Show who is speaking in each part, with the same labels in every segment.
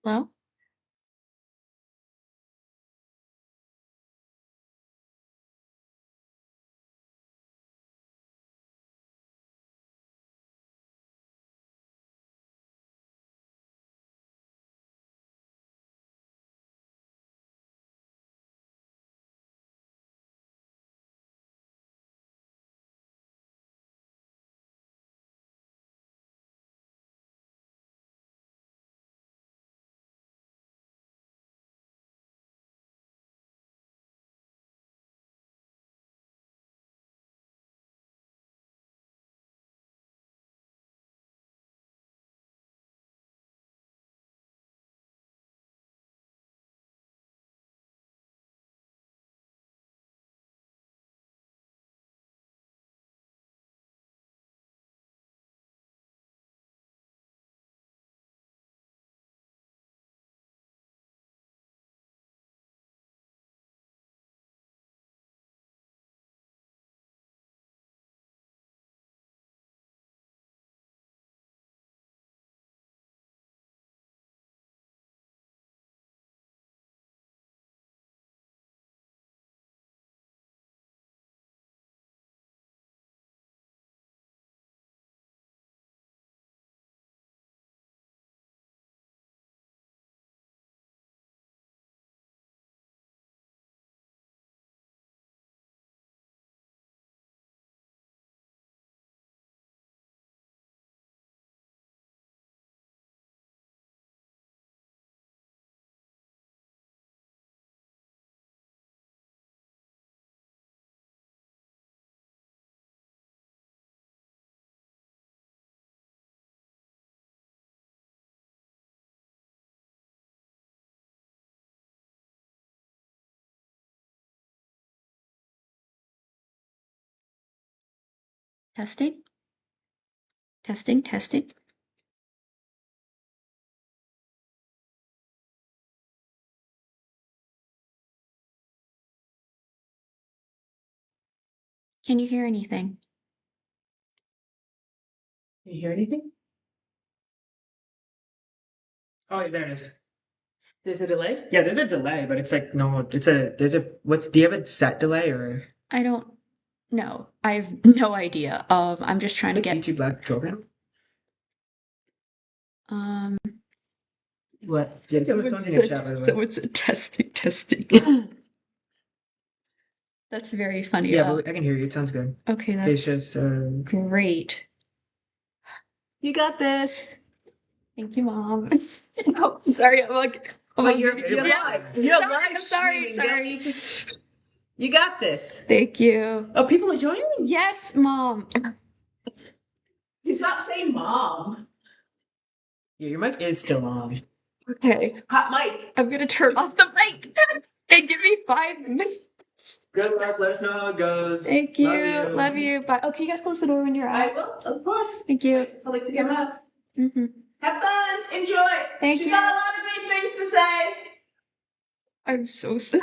Speaker 1: Hello? Testing? Testing, testing. Can you hear anything?
Speaker 2: Can you hear anything? Oh, there it is. There's a delay? Yeah, there's a delay, but it's like no, do you have a set delay or
Speaker 1: I don't know. I have no idea. I'm just trying to
Speaker 2: like
Speaker 1: get
Speaker 2: YouTube Live program?
Speaker 1: um
Speaker 2: What? Yeah, someone's talking in the chat, by the way.
Speaker 1: someone said testing, testing. That's very funny.
Speaker 2: Yeah, but I can hear you. It sounds good.
Speaker 1: Okay,
Speaker 2: It's
Speaker 1: that's
Speaker 2: just
Speaker 1: great.
Speaker 2: you got this.
Speaker 1: Thank you, Mom. No, sorry, I'm
Speaker 2: But
Speaker 1: on
Speaker 2: you're
Speaker 1: video.
Speaker 2: live.
Speaker 1: Yeah.
Speaker 2: You're
Speaker 1: Sorry,
Speaker 2: live
Speaker 1: I'm sorry,
Speaker 2: streaming. Don't
Speaker 1: sorry.
Speaker 2: need to. You got this.
Speaker 1: Thank you.
Speaker 2: Oh, people are joining.
Speaker 1: Yes, Mom.
Speaker 2: You stop saying mom. Yeah, your mic is still on.
Speaker 1: Okay,
Speaker 2: Hot mic.
Speaker 1: I'm gonna turn off the mic and give me 5 minutes.
Speaker 2: Good luck. Let us know how it goes.
Speaker 1: Thank you. Love you. Bye. Oh, can you guys close the door when you're
Speaker 2: I
Speaker 1: out?
Speaker 2: will, of course.
Speaker 1: Thank you.
Speaker 2: Public to come out.
Speaker 1: Mm-hmm.
Speaker 2: Have fun. Enjoy.
Speaker 1: Thank
Speaker 2: She's
Speaker 1: you.
Speaker 2: got a lot of great things to say.
Speaker 1: I'm so sad.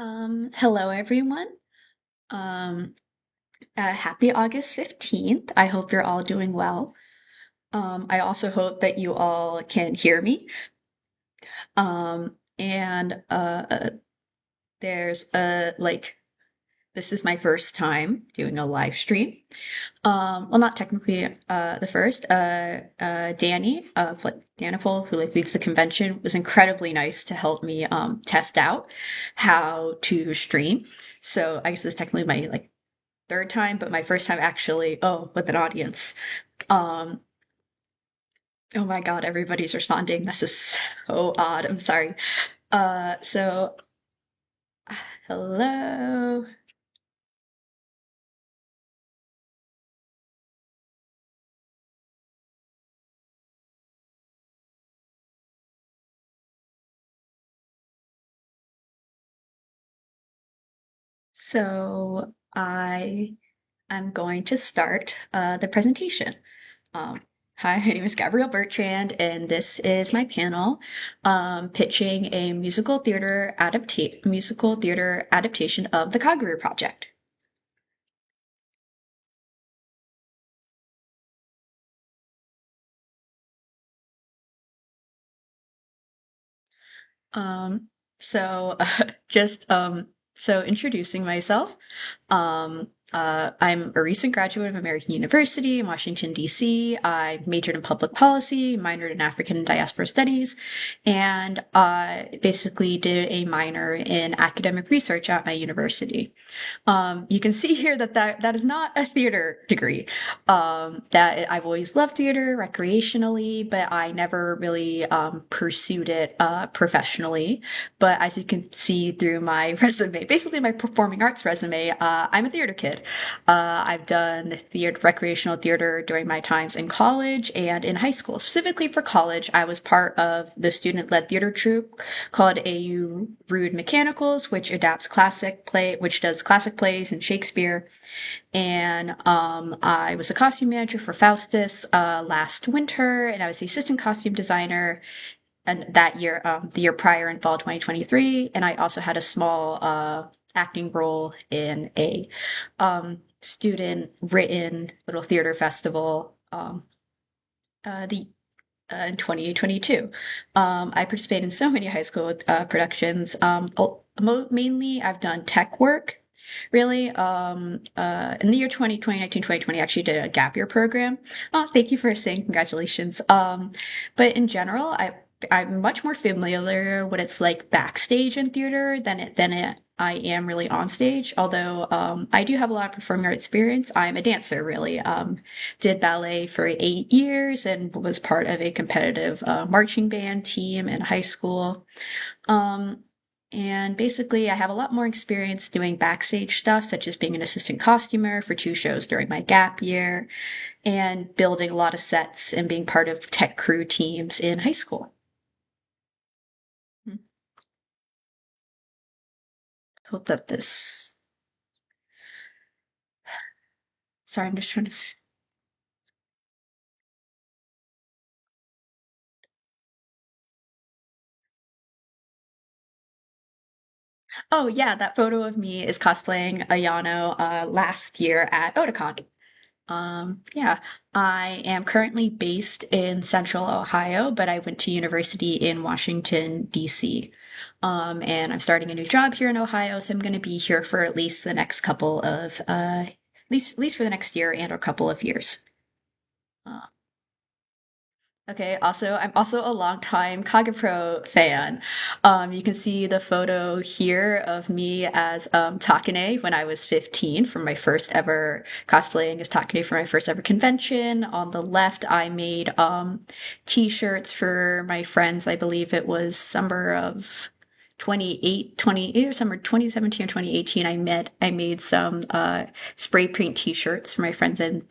Speaker 1: Hello everyone. Um, Happy August 15th. I hope you're all doing well. I also hope that you all can hear me. And there's this is my first time doing a live stream. Well, not technically the first. Danny of Daniful, who leads the convention, was incredibly nice to help me test out how to stream. So I guess this is technically my third time, but my first time actually, with an audience. Um, oh my God, everybody's responding. This is so odd. I'm sorry. So hello. So I am going to start the presentation. Um, Hi, my name is Gabrielle Bertrand, and this is my panel pitching a musical theater adaptation of the Kagerou Project. Um, so just so introducing myself. I'm a recent graduate of American University in Washington, D.C. I majored in public policy, minored in African and diaspora studies, and basically did a minor in academic research at my university. You can see here that is not a theater degree. That I've always loved theater recreationally, but I never really pursued it professionally. But as you can see through my resume, basically my performing arts resume, I'm a theater kid. I've done recreational theater during my times in college and in high school. Specifically for college, I was part of the student-led theater troupe called AU Rude Mechanicals, which does classic plays and Shakespeare. And I was a costume manager for Faustus last winter, and I was the assistant costume designer and that year, the year prior in fall 2023. And I also had a small acting role in a student written little theater festival the in 2022. I participated in so many high school productions. Mainly, I've done tech work. Really, in the year 2020, I actually did a gap year program. Oh, thank you for saying congratulations. But in general, I'm much more familiar what it's like backstage in theater than I am really on stage. Although I do have a lot of performing art experience. I'm a dancer, really. Did ballet for 8 years and was part of a competitive marching band team in high school. Um, and basically, I have a lot more experience doing backstage stuff, such as being an assistant costumer for 2 shows during my gap year and building a lot of sets and being part of tech crew teams in high school. Hmm. Hope that this. Sorry, I'm just trying to. Oh, yeah, that photo of me is cosplaying Ayano last year at Otakon. Yeah, I am currently based in Central Ohio, but I went to university in Washington, D.C. And I'm starting a new job here in Ohio, so I'm going to be here for at least the next couple of, at least for the next year and a couple of years. Uh, Okay, I'm also a longtime KagePro fan. You can see the photo here of me as Takane when I was 15 from my first ever cosplaying as Takane for my first ever convention. On the left, I made t-shirts for my friends. I believe it was summer of 28 or summer 2017 or 2018. I made some spray paint t-shirts for my friends and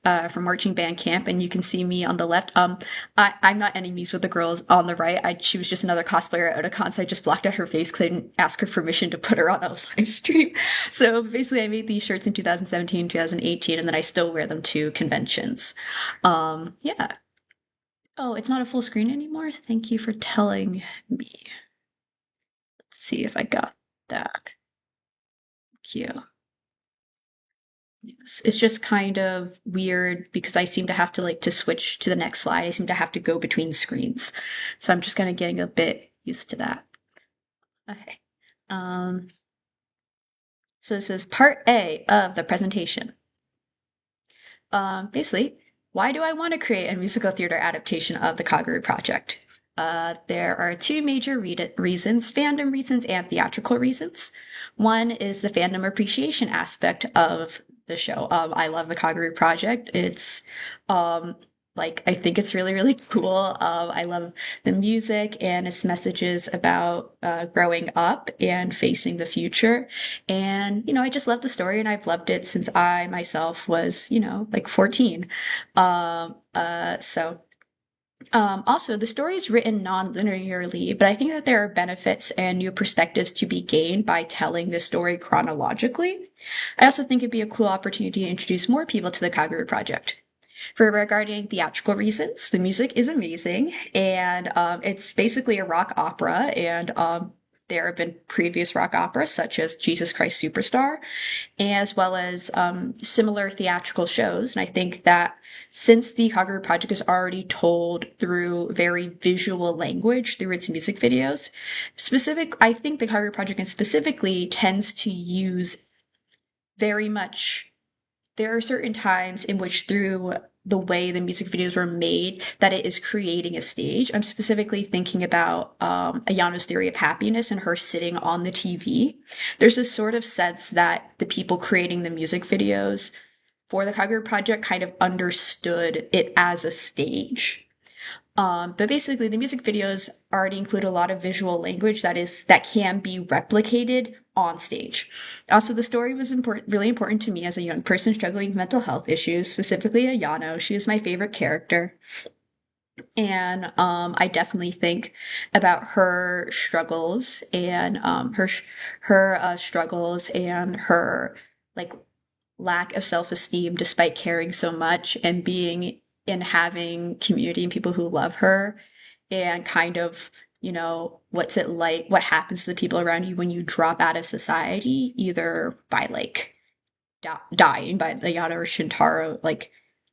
Speaker 1: from marching band camp, and you can see me on the left. I'm not enemies with the girls on the right. She was just another cosplayer at Otakon, so I just blocked out her face because I didn't ask her permission to put her on a live stream. So basically, I made these shirts in 2017, 2018, and then I still wear them to conventions. Yeah. Oh, it's not a full screen anymore? Thank you for telling me. Let's see if I got that. Cute. Yes. It's just kind of weird because I seem to have to like to switch to the next slide. I seem to have to go between screens. So I'm just kind of getting a bit used to that. Okay. Um, so this is part A of the presentation. Basically, why do I want to create a musical theater adaptation of the Kagerou Project? There are two major reasons, fandom reasons and theatrical reasons. One is the fandom appreciation aspect of the show. I love the Kagerou Project. It's um, like I think it's really really cool. I love the music and its messages about growing up and facing the future. And I just love the story, and I've loved it since I myself was like 14. So also, the story is written non-linearly, but I think that there are benefits and new perspectives to be gained by telling the story chronologically. I also think it'd be a cool opportunity to introduce more people to the Kagerou Project. For regarding theatrical reasons, the music is amazing, and it's basically a rock opera, and there have been previous rock operas such as Jesus Christ Superstar, as well as similar theatrical shows. And I think that since the Kagerou Project is already told through very visual language through its music videos, I think the Kagerou Project specifically tends to use very much. There are certain times in which through the way the music videos were made that it is creating a stage. I'm specifically thinking about Ayano's Theory of Happiness and her sitting on the TV. There's this sort of sense that the people creating the music videos for the Kagerou Project kind of understood it as a stage. But basically, the music videos already include a lot of visual language that can be replicated on stage. Also, the story was really important to me as a young person struggling with mental health issues, specifically Ayano. She is my favorite character, and I definitely think about her struggles and her struggles and her like lack of self-esteem despite caring so much and being and having community and people who love her, and kind of what's it like, what happens to the people around you when you drop out of society, either by like dying by the Yada or Shintaro, like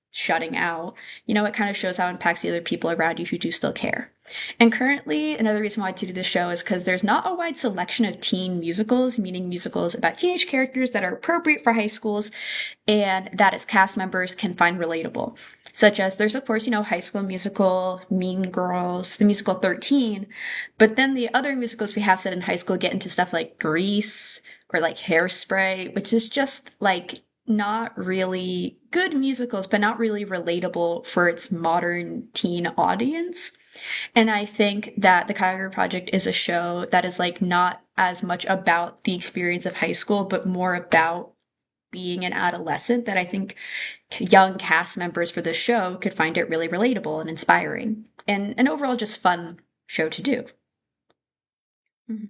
Speaker 1: shutting out. It kind of shows how it impacts the other people around you who do still care. And currently, another reason why I do this show is because there's not a wide selection of teen musicals, meaning musicals about teenage characters that are appropriate for high schools and that its cast members can find relatable. Such as there's, of course, High School Musical, Mean Girls, the musical 13, but then the other musicals we have set in high school get into stuff like Grease or like Hairspray, which is just like not really good musicals, but not really relatable for its modern teen audience. And I think that the Kagerou Project is a show that is like not as much about the experience of high school, but more about being an adolescent, that I think young cast members for this show could find it really relatable and inspiring and an overall just fun show to do. Mhm.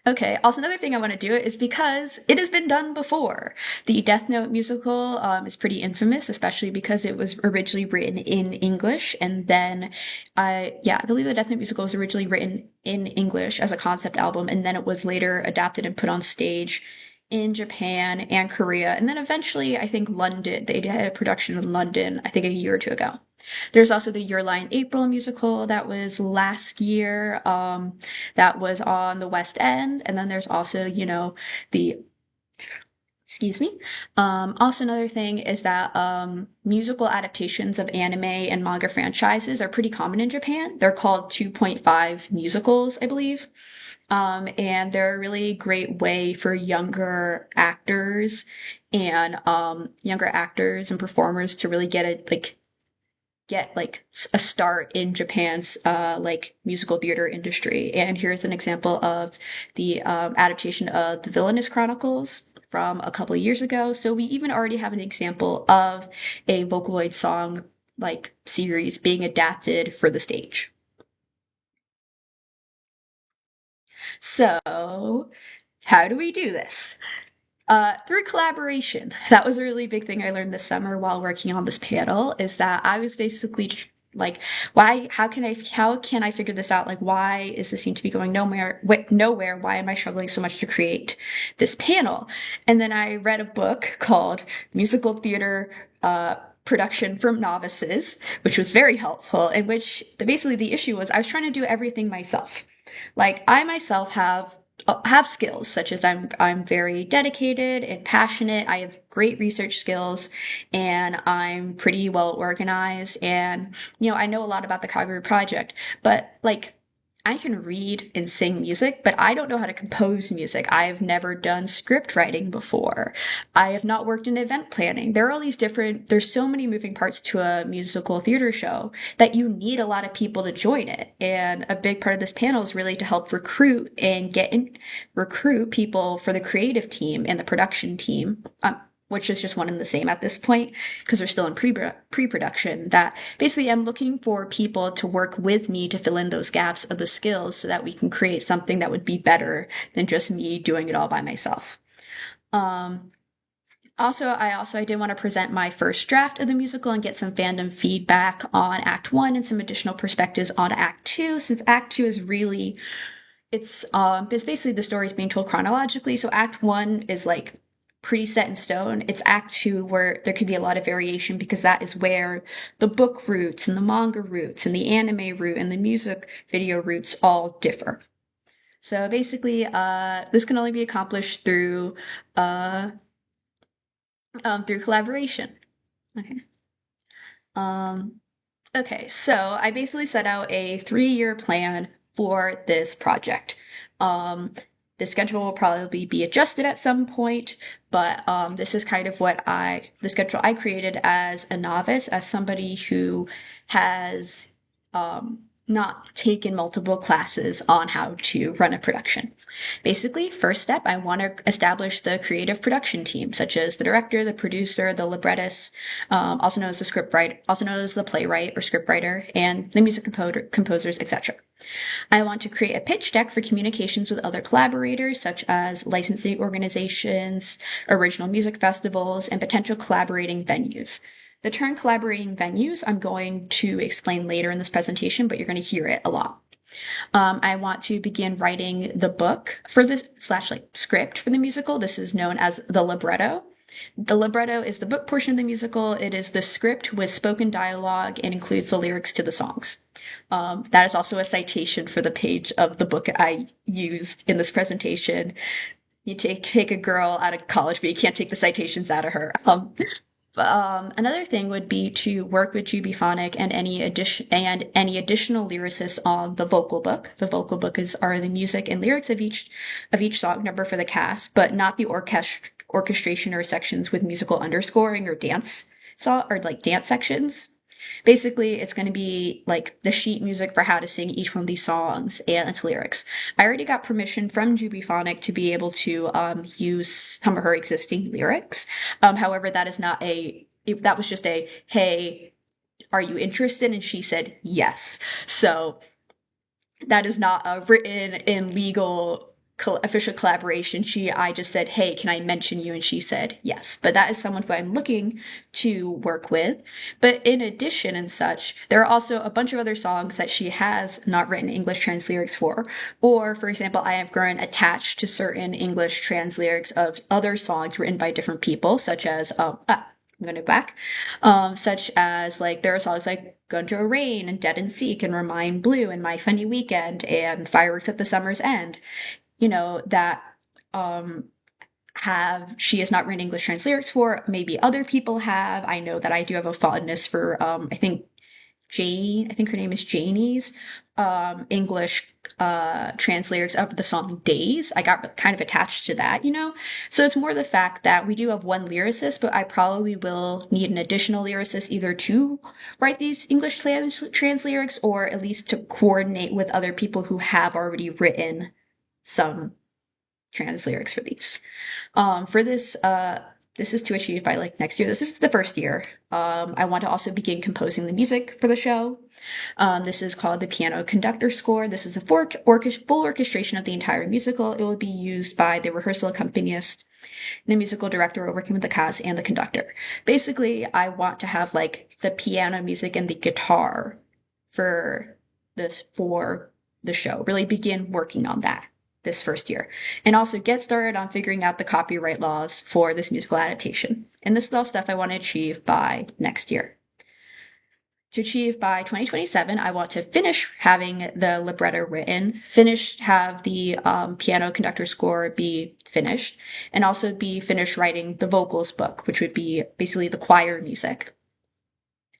Speaker 1: Okay, also another thing I want to do is because it has been done before. The Death Note musical is pretty infamous, especially because it was originally written in English, and then, I believe the Death Note musical was originally written in English as a concept album, and then it was later adapted and put on stage in Japan and Korea, and then eventually, I think London. They had a production in London, I think a year or two ago. There's also the Your Lie in April musical that was last year, that was on the West End. And then there's also, the excuse me. Also, another thing is that musical adaptations of anime and manga franchises are pretty common in Japan. They're called 2.5 musicals, I believe. And they're a really great way for younger actors and performers to really get like a start in Japan's like musical theater industry. And here's an example of the adaptation of The Villainous Chronicles from a couple of years ago. So we even already have an example of a Vocaloid song like series being adapted for the stage. So how do we do this? Through collaboration. That was a really big thing I learned this summer while working on this panel, is that I was basically Like, how can I figure this out? Like, why is this seem to be going nowhere? Why am I struggling so much to create this panel? And then I read a book called Musical Theater, Production from Novices, which was very helpful, in which basically the issue was I was trying to do everything myself. Like, I myself have skills such as I'm very dedicated and passionate. I have great research skills, and I'm pretty well organized, and I know a lot about the Kagerou Project, but like I can read and sing music, but I don't know how to compose music. I've never done script writing before. I have not worked in event planning. There are all these there's so many moving parts to a musical theater show that you need a lot of people to join it. And a big part of this panel is really to help recruit people for the creative team and the production team. Which is just one and the same at this point because they're still in pre-production, that basically I'm looking for people to work with me to fill in those gaps of the skills so that we can create something that would be better than just me doing it all by myself. Um, I did want to present my first draft of the musical and get some fandom feedback on Act 1 and some additional perspectives on Act 2, since Act 2 is really it's basically the story is being told chronologically. So Act 1 is like pretty set in stone. It's Act 2 where there could be a lot of variation because that is where the book roots and the manga roots and the anime route and the music video roots all differ. So basically, this can only be accomplished uh, through collaboration. Okay. Um, okay, so I basically set out a 3-year plan for this project. Um, the schedule will probably be adjusted at some point, but this is kind of the schedule I created as a novice, as somebody who has not taken multiple classes on how to run a production. Basically, first step, I want to establish the creative production team, such as the director, the producer, the librettist, also known as the scriptwriter, also known as the playwright or scriptwriter, and the music composers, etc. I want to create a pitch deck for communications with other collaborators, such as licensing organizations, original music festivals, and potential collaborating venues. The term collaborating venues I'm going to explain later in this presentation, but you're going to hear it a lot. I want to begin writing the book for the script for the musical. This is known as the libretto. The libretto is the book portion of the musical. It is the script with spoken dialogue and includes the lyrics to the songs. That is also a citation for the page of the book I used in this presentation. You take a girl out of college, but you can't take the citations out of her. Another thing would be to work with Jubiphonic and any additional lyricists on the vocal book. The vocal book are the music and lyrics of each song number for the cast, but not the orchestration or sections with musical underscoring or dance sections. Basically, it's going to be like the sheet music for how to sing each one of these songs and its lyrics. I already got permission from Jubiphonic to be able to use some of her existing lyrics. However, that was just a, hey, are you interested? And she said yes. So that is not a written and legal official collaboration. I just said, hey, can I mention you? And she said yes. But that is someone who I'm looking to work with. But in addition and such, there are also a bunch of other songs that she has not written English trans lyrics for. Or, for example, I have grown attached to certain English trans lyrics of other songs written by different people, such as, I'm going to go back, such as like there are songs like Gunjo Rain and Dead and Seek and Remind Blue and My Funny Weekend and Fireworks at the Summer's End, that she has not written English trans lyrics for. Maybe other people have. I know that I do have a fondness for, I think her name is Janie's, English trans lyrics of the song Days. I got kind of attached to that, So it's more the fact that we do have one lyricist, but I probably will need an additional lyricist either to write these English trans lyrics or at least to coordinate with other people who have already written some trans lyrics for these. For this, this is to achieve by like next year. This is the first year. I want to also begin composing the music for the show. This is called the Piano Conductor Score. This is a full orchestration of the entire musical. It will be used by the rehearsal accompanist the musical director working with the cast and the conductor. Basically, I want to have like the piano music and the guitar for the show. Really begin working on that this first year. And also get started on figuring out the copyright laws for this musical adaptation. And this is all stuff I want to achieve by next year. To achieve by 2027, I want to finish having the libretto written, have the piano conductor score be finished, and also be finished writing the vocals book, which would be basically the choir music.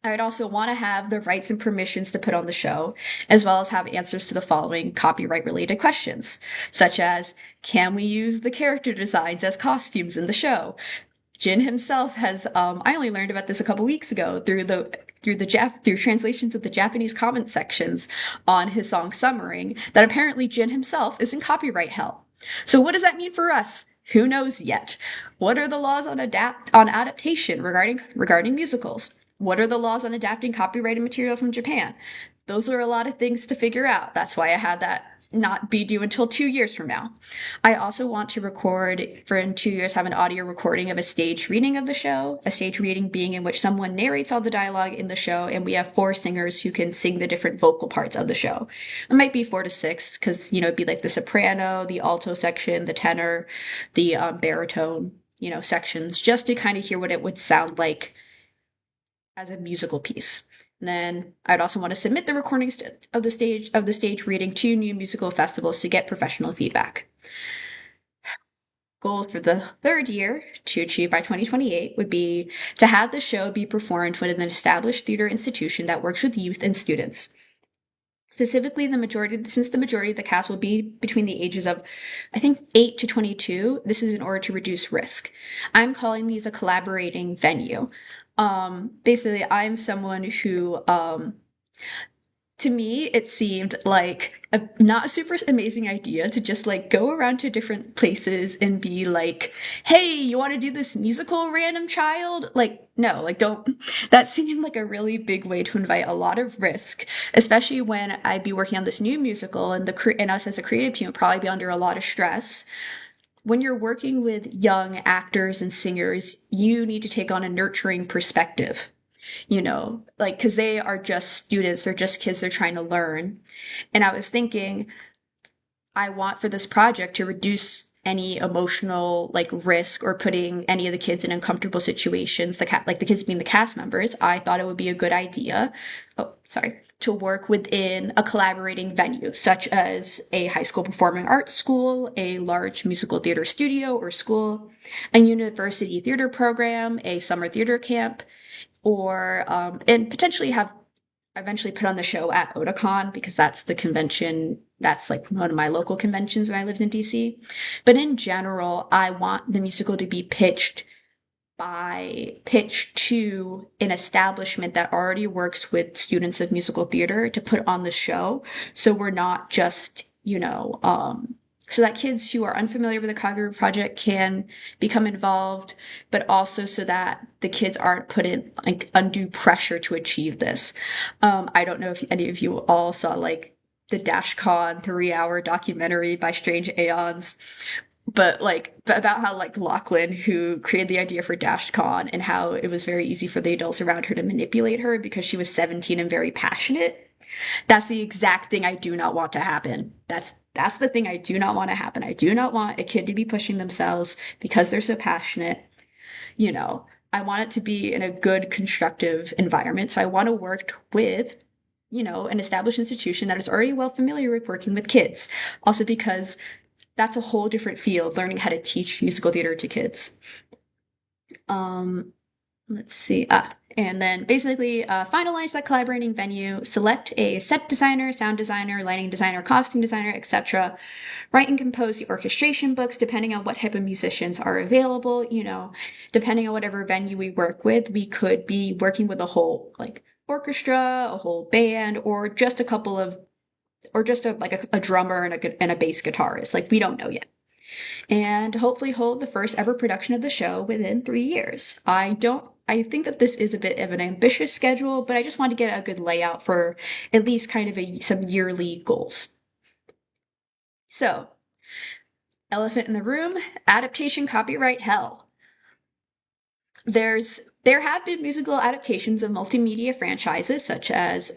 Speaker 1: I would also want to have the rights and permissions to put on the show, as well as have answers to the following copyright related questions, such as, can we use the character designs as costumes in the show? Jin himself has, I only learned about this a couple weeks ago through translations of the Japanese comment sections on his song Summering, that apparently Jin himself is in copyright hell. So what does that mean for us? Who knows yet? What are the laws on adaptation regarding musicals? What are the laws on adapting copyrighted material from Japan? Those are a lot of things to figure out. That's why I had that not be due until 2 years from now. I also want to record in 2 years, have an audio recording of a stage reading of the show, a stage reading being in which someone narrates all the dialogue in the show, and we have 4 singers who can sing the different vocal parts of the show. It might be 4 to 6, because, it'd be like the soprano, the alto section, the tenor, the baritone, sections, just to kind of hear what it would sound like as a musical piece. And then I'd also want to submit the recordings of the stage reading to new musical festivals to get professional feedback. Goals for the third year to achieve by 2028 would be to have the show be performed within an established theater institution that works with youth and students. Specifically, since the majority of the cast will be between the ages of, I think, 8 to 22, this is in order to reduce risk. I'm calling these a collaborating venue. Basically, I'm someone who, to me, it seemed like a not super amazing idea to just like go around to different places and be like, hey, you want to do this musical, random child? Like, no, like don't. That seemed like a really big way to invite a lot of risk, especially when I'd be working on this new musical and and us as a creative team would probably be under a lot of stress. When you're working with young actors and singers, you need to take on a nurturing perspective, because they are just students, they're just kids, they're trying to learn. And I was thinking, I want for this project to reduce any emotional risk or putting any of the kids in uncomfortable situations, the kids being the cast members. I thought it would be a good idea. To work within a collaborating venue, such as a high school performing arts school, a large musical theater studio or school, a university theater program, a summer theater camp, or and potentially have eventually put on the show at Otakon, because that's the convention, that's like one of my local conventions when I lived in DC. But in general, I want the musical to be pitched to an establishment that already works with students of musical theater to put on the show. So we're not just, so that kids who are unfamiliar with the Kagerou Project can become involved, but also so that the kids aren't put in undue pressure to achieve this. I don't know if any of you all saw the DazeCon 3-hour documentary by Strange Aeons, but about how Lachlan, who created the idea for DazeCon, and how it was very easy for the adults around her to manipulate her because she was 17 and very passionate. That's the exact thing I do not want to happen. That's the thing I do not want to happen. I do not want a kid to be pushing themselves because they're so passionate. I want it to be in a good, constructive environment. So I want to work with, an established institution that is already well familiar with working with kids. Also because that's a whole different field, learning how to teach musical theater to kids. Let's see. And then basically finalize that collaborating venue, select a set designer, sound designer, lighting designer, costume designer, etc. Write and compose the orchestration books depending on what type of musicians are available. Depending on whatever venue we work with, we could be working with a whole orchestra, a whole band, or just a couple of, or just a drummer and a bass guitarist. We don't know yet. And hopefully hold the first ever production of the show within 3 years. I think that this is a bit of an ambitious schedule, but I just want to get a good layout for at least kind of some yearly goals. So, Elephant in the room, adaptation copyright hell. There have been musical adaptations of multimedia franchises, such as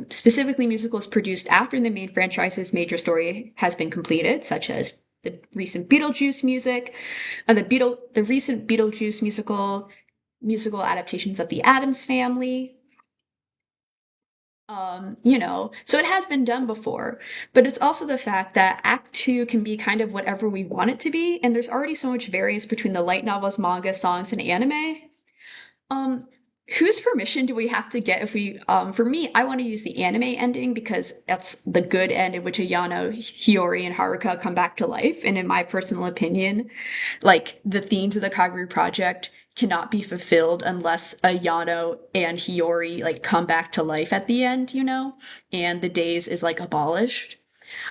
Speaker 1: specifically musicals produced after the main franchise's major story has been completed, such as the recent Beetlejuice music, and the recent Beetlejuice musical adaptations of the Addams Family. So it has been done before, but it's also the fact that Act Two can be kind of whatever we want it to be, and there's already so much variance between the light novels, manga, songs, and anime. Um, whose permission do we have to get if we for me, I want to use the anime ending because that's the good end in which Ayano, Hiyori, and Haruka come back to life. And in my personal opinion, like the themes of the Kagerou Project cannot be fulfilled unless Ayano and Hiyori like come back to life at the end, and the days is like abolished.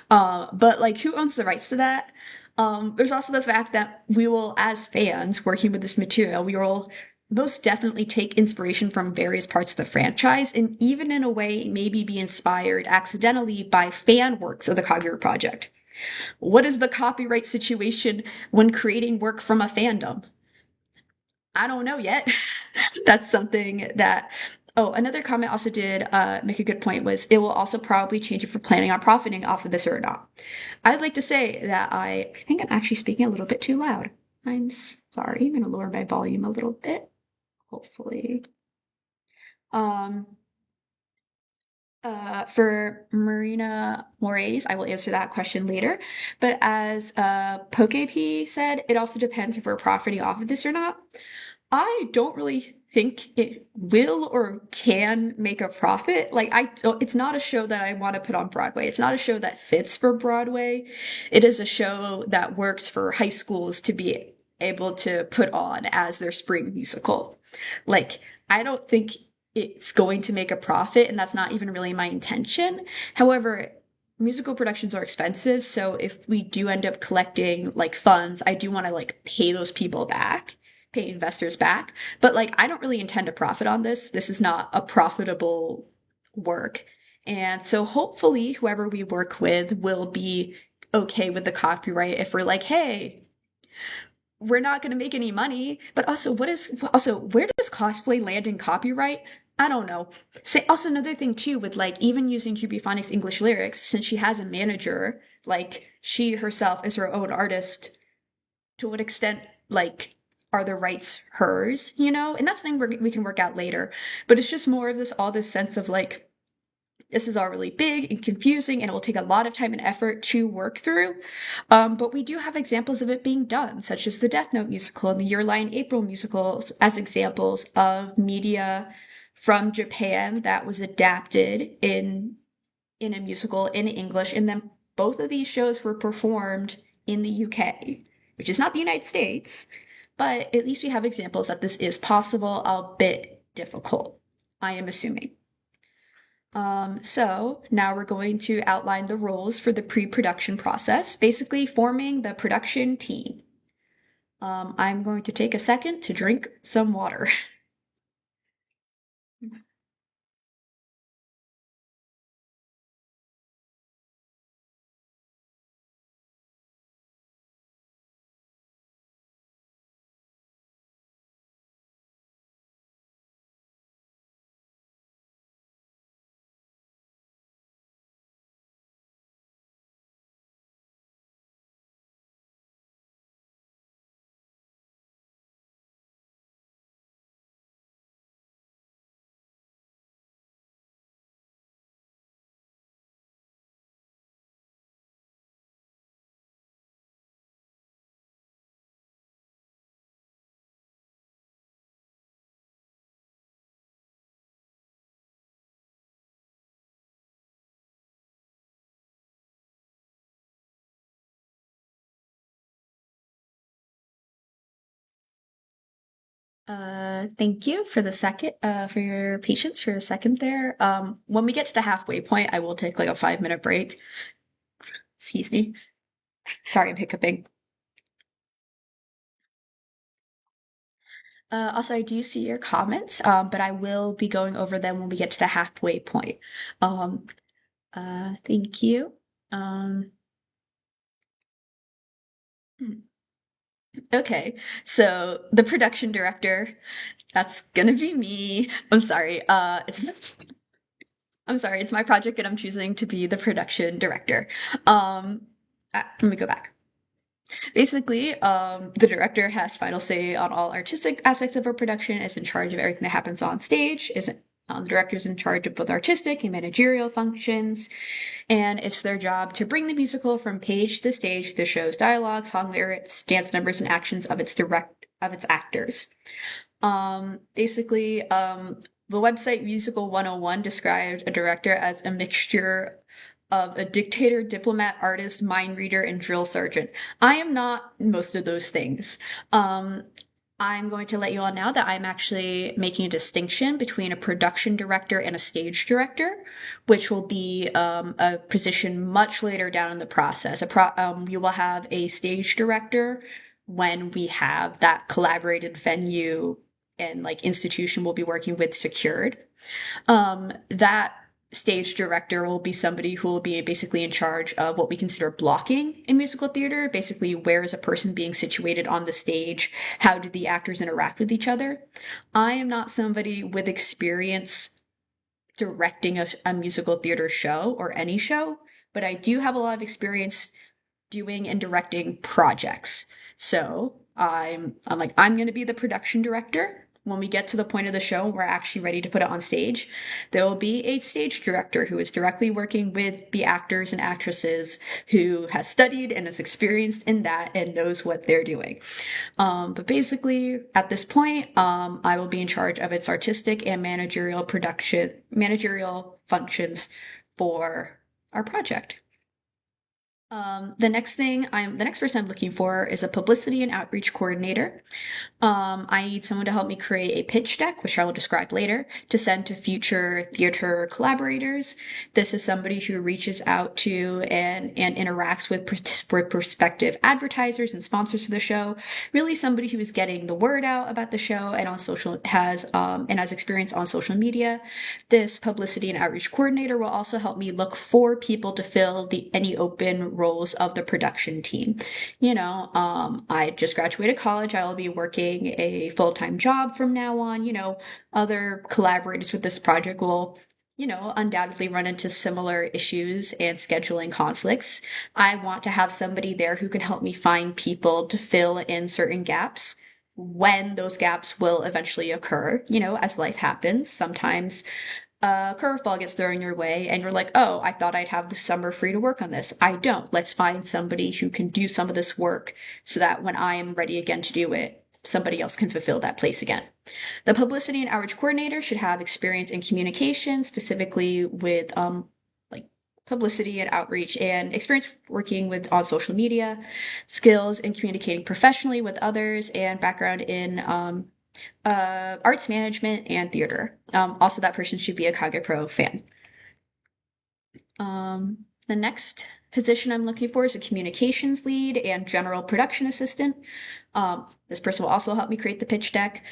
Speaker 1: But like who owns the rights to that? There's also the fact that we will, as fans working with this material, we will most definitely take inspiration from various parts of the franchise and even in a way maybe be inspired accidentally by fan works of the Kagerou Project. What is the copyright situation when creating work from a fandom? I don't know yet. That's something that. Oh, another comment also did make a good point was it will also probably change if we're planning on profiting off of this or not. I'd like to say that I think I'm actually speaking a little bit too loud. I'm sorry. I'm going to lower my volume a little bit, hopefully. Um, for Marina Moraes, I will answer that question later. But as PokeP said, it also depends if we're profiting off of this or not. I don't really think it will or can make a profit. Like it's not a show that I want to put on Broadway. It's not a show that fits for Broadway. It is a show that works for high schools to be able to put on as their spring musical. Like I don't think it's going to make a profit and that's not even really my intention. However, musical productions are expensive, so if we do end up collecting like funds, I do want to like pay investors back. But like, I don't really intend to profit on this. This is not a profitable work. And so hopefully, whoever we work with will be okay with the copyright if we're like, hey, we're not going to make any money. But also, where does cosplay land in copyright? I don't know. Say also another thing too with like even using QB Phonics English lyrics, since she has a manager, like she herself is her own artist, to what extent like are the rights hers, and that's something we can work out later, but it's just more of this sense of like this is all really big and confusing and it will take a lot of time and effort to work through, but we do have examples of it being done, such as the Death Note musical and the Your Lie in April musicals as examples of media from Japan that was adapted in a musical in English, and then both of these shows were performed in the UK, which is not the United States, but at least we have examples that this is possible, albeit difficult, I am assuming. So now we're going to outline the roles for the pre-production process, basically forming the production team. I'm going to take a second to drink some water. Thank you for for your patience for a second there. When we get to the halfway point, I will take like a 5-minute break. Excuse me. Sorry, I'm hiccuping. Also, I do see your comments, but I will be going over them when we get to the halfway point. Um, thank you. Um, Okay, so the production director, that's gonna be me. I'm sorry. I'm sorry, it's my project and I'm choosing to be the production director. Let me go back. Basically, the director has final say on all artistic aspects of a production, is in charge of everything that happens on stage, is the director is in charge of both artistic and managerial functions, and it's their job to bring the musical from page to stage, the show's dialogue, song lyrics, dance numbers, and actions of its actors. Basically, the website Musical 101 described a director as a mixture of a dictator, diplomat, artist, mind reader, and drill sergeant. I am not most of those things. I'm going to let you all know that I'm actually making a distinction between a production director and a stage director, which will be a position much later down in the process. You will have a stage director when we have that collaborated venue and like institution we'll be working with secured. That stage director will be somebody who will be basically in charge of what we consider blocking in musical theater. Basically, where is a person being situated on the stage? How do the actors interact with each other? I am not somebody with experience directing a musical theater show or any show, but I do have a lot of experience doing and directing projects. So I'm going to be the production director. When we get to the point of the show, we're actually ready to put it on stage. There will be a stage director who is directly working with the actors and actresses who has studied and is experienced in that and knows what they're doing. But basically, at this point, I will be in charge of its artistic and managerial functions for our project. The next person I'm looking for is a publicity and outreach coordinator. I need someone to help me create a pitch deck, which I will describe later, to send to future theater collaborators. This is somebody who reaches out to and interacts with prospective advertisers and sponsors for the show. Really, somebody who is getting the word out about the show and has experience on social media. This publicity and outreach coordinator will also help me look for people to fill any open roles of the production team. I just graduated college. I will be working a full-time job from now on. Other collaborators with this project will undoubtedly run into similar issues and scheduling conflicts. I want to have somebody there who can help me find people to fill in certain gaps when those gaps will eventually occur. As life happens, sometimes a curveball gets thrown your way and you're like, oh, I thought I'd have the summer free to work on this. I don't. Let's find somebody who can do some of this work so that when I'm ready again to do it, somebody else can fulfill that place again. The publicity and outreach coordinator should have experience in communication, specifically with like publicity and outreach, and experience working on social media, skills in communicating professionally with others, and background in arts management and theater. Also, that person should be a KagePro fan. The next position I'm looking for is a communications lead and general production assistant. This person will also help me create the pitch deck.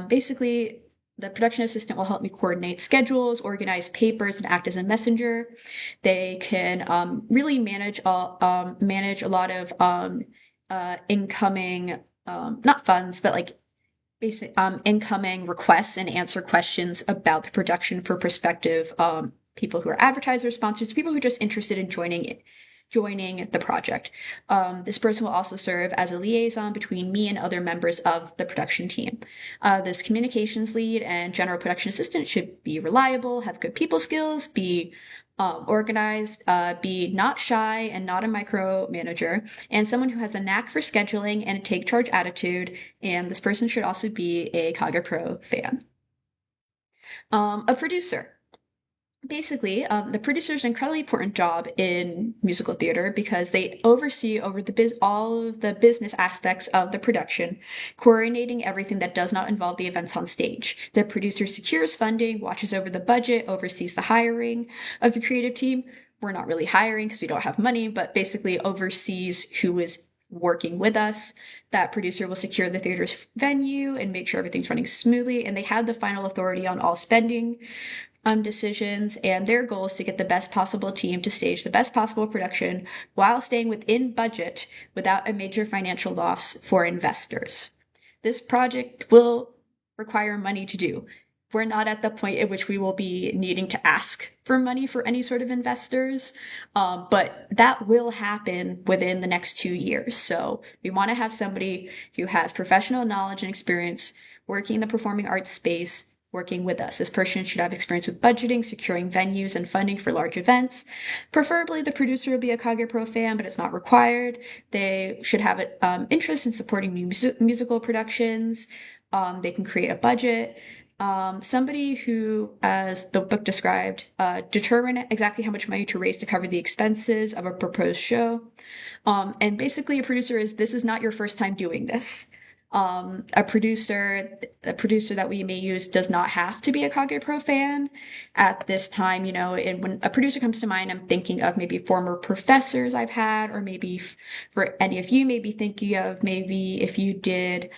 Speaker 1: Basically, the production assistant will help me coordinate schedules, organize papers, and act as a messenger. They can really manage a lot of incoming, not funds, but like basic incoming requests and answer questions about the production for prospective people who are advertisers, sponsors, people who are just interested in joining the project. This person will also serve as a liaison between me and other members of the production team. This communications lead and general production assistant should be reliable, have good people skills, be organized, be not shy and not a micromanager, and someone who has a knack for scheduling and a take charge attitude. And this person should also be a KagePro fan. A producer. Basically, the producer is an incredibly important job in musical theater because they oversee all of the business aspects of the production, coordinating everything that does not involve the events on stage. The producer secures funding, watches over the budget, oversees the hiring of the creative team. We're not really hiring because we don't have money, but basically oversees who is working with us. That producer will secure the theater's venue and make sure everything's running smoothly, and they have the final authority on all spending. decisions, and their goal is to get the best possible team to stage the best possible production while staying within budget without a major financial loss for investors. This project will require money to do. We're not at the point at which we will be needing to ask for money for any sort of investors, but that will happen within the next 2 years. So we want to have somebody who has professional knowledge and experience working in the performing arts space, working with us. This person should have experience with budgeting, securing venues, and funding for large events. Preferably, the producer will be a KagePro fan, but it's not required. They should have an interest in supporting musical productions. They can create a budget. Somebody who, as the book described, determine exactly how much money to raise to cover the expenses of a proposed show. And basically, a producer this is not your first time doing this. A producer that we may use does not have to be a KagePro fan at this time. And when a producer comes to mind, I'm thinking of maybe former professors I've had, or maybe for any of you, maybe thinking of maybe if you did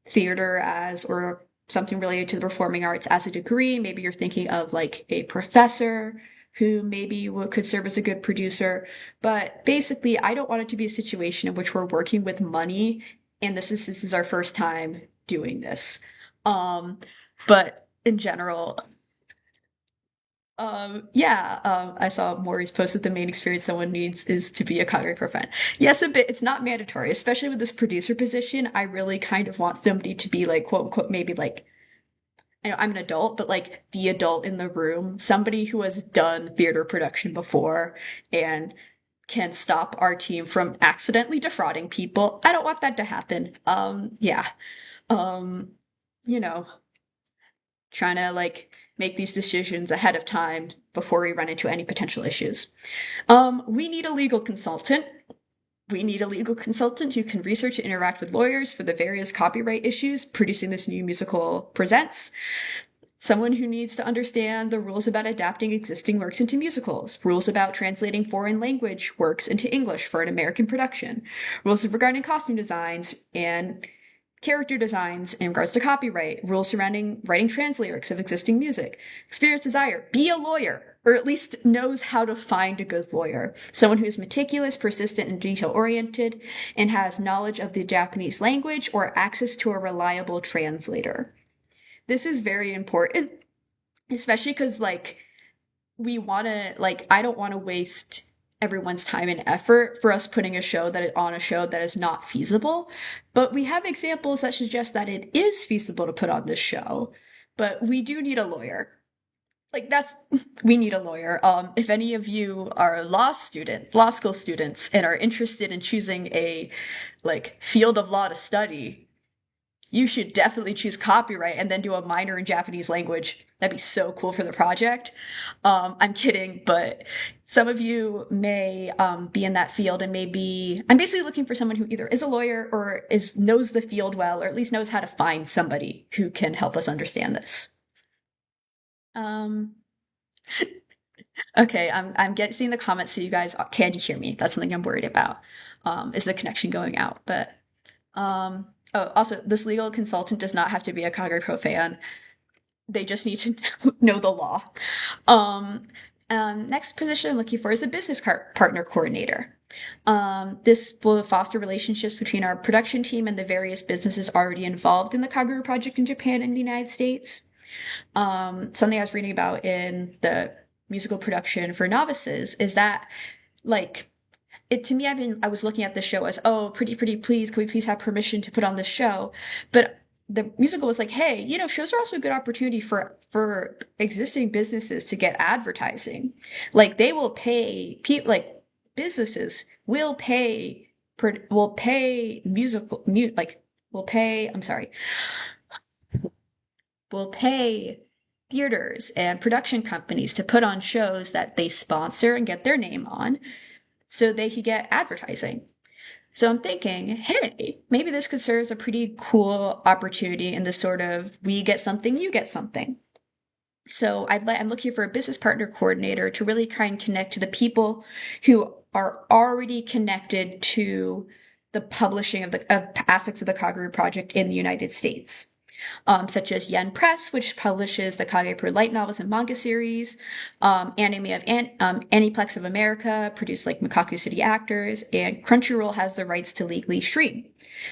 Speaker 1: theater or something related to the performing arts as a degree. Maybe you're thinking of like a professor who maybe could serve as a good producer. But basically, I don't want it to be a situation in which we're working with money and this is our first time doing this. But in general, I saw Maury's post that the main experience someone needs is to be a KagePro fan. Yes, a bit. It's not mandatory, especially with this producer position. I really kind of want somebody to be like, quote unquote, maybe like, I know I'm an adult, but like the adult in the room, somebody who has done theater production before and can stop our team from accidentally defrauding people. I don't want that to happen. Um, you know, trying to like make these decisions ahead of time before we run into any potential issues. We need a legal consultant. We need a legal consultant who can research and interact with lawyers for the various copyright issues producing this new musical presents. Someone who needs to understand the rules about adapting existing works into musicals, rules about translating foreign language works into English for an American production, rules regarding costume designs and character designs in regards to copyright, rules surrounding writing trans lyrics of existing music, experience desire, be a lawyer, or at least knows how to find a good lawyer, someone who's meticulous, persistent, and detail-oriented, and has knowledge of the Japanese language or access to a reliable translator. This is very important, especially because, like, I don't want to waste everyone's time and effort for us putting on a show that is not feasible. But we have examples that suggest that it is feasible to put on this show. But we do need a lawyer. We need a lawyer. If any of you are law school students, and are interested in choosing a field of law to study, you should definitely choose copyright and then do a minor in Japanese language. That'd be so cool for the project. I'm kidding, but some of you may be in that field, and I'm basically looking for someone who either is a lawyer or knows the field well, or at least knows how to find somebody who can help us understand this. Okay, I'm seeing the comments, so you guys, can you hear me? That's something I'm worried about. Is the connection going out? But also, this legal consultant does not have to be a KagePro fan. They just need to know the law. Next position I'm looking for is a business partner coordinator. This will foster relationships between our production team and the various businesses already involved in the Kagerou Project in Japan and the United States. Something I was reading about in the musical production for novices is that, to me, I was looking at the show as, oh, pretty please, can we please have permission to put on this show? But the musical was like, hey, shows are also a good opportunity for existing businesses to get advertising. They will pay people, businesses will pay will pay theaters and production companies to put on shows that they sponsor and get their name on, so they could get advertising. So I'm thinking, hey, maybe this could serve as a pretty cool opportunity in the sort of, we get something, you get something. So I'm looking for a business partner coordinator to really try and connect to the people who are already connected to the publishing of aspects of the Kagerou Project in the United States. such as Yen Press, which publishes the KagePro light novels and manga series. Aniplex of America produced like Makaku City Actors, and Crunchyroll has the rights to legally stream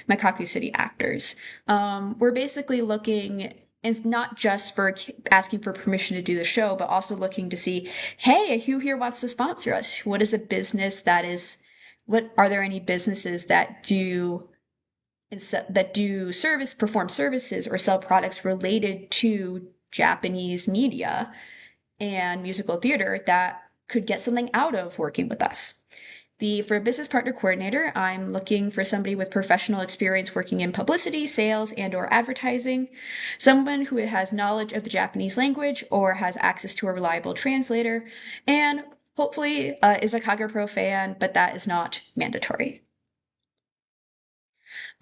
Speaker 1: Makaku City Actors. We're basically looking, and not just for asking for permission to do the show, but also looking to see, hey, who here wants to sponsor us? What is a business that is, what are there any businesses that do perform services or sell products related to Japanese media and musical theater that could get something out of working with us? For a business partner coordinator, I'm looking for somebody with professional experience working in publicity, sales, and or advertising, someone who has knowledge of the Japanese language or has access to a reliable translator, and hopefully is a KagePro fan, but that is not mandatory.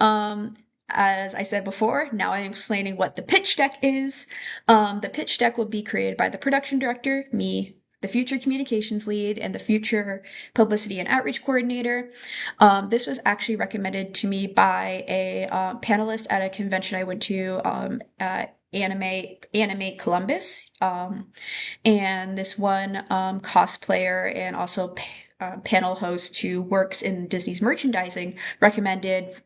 Speaker 1: As I said before, now I'm explaining what the pitch deck is. The pitch deck will be created by the production director, me, the future communications lead, and the future publicity and outreach coordinator. This was actually recommended to me by a panelist at a convention I went to, Anime Columbus. And this one cosplayer and also panel host who works in Disney's merchandising recommended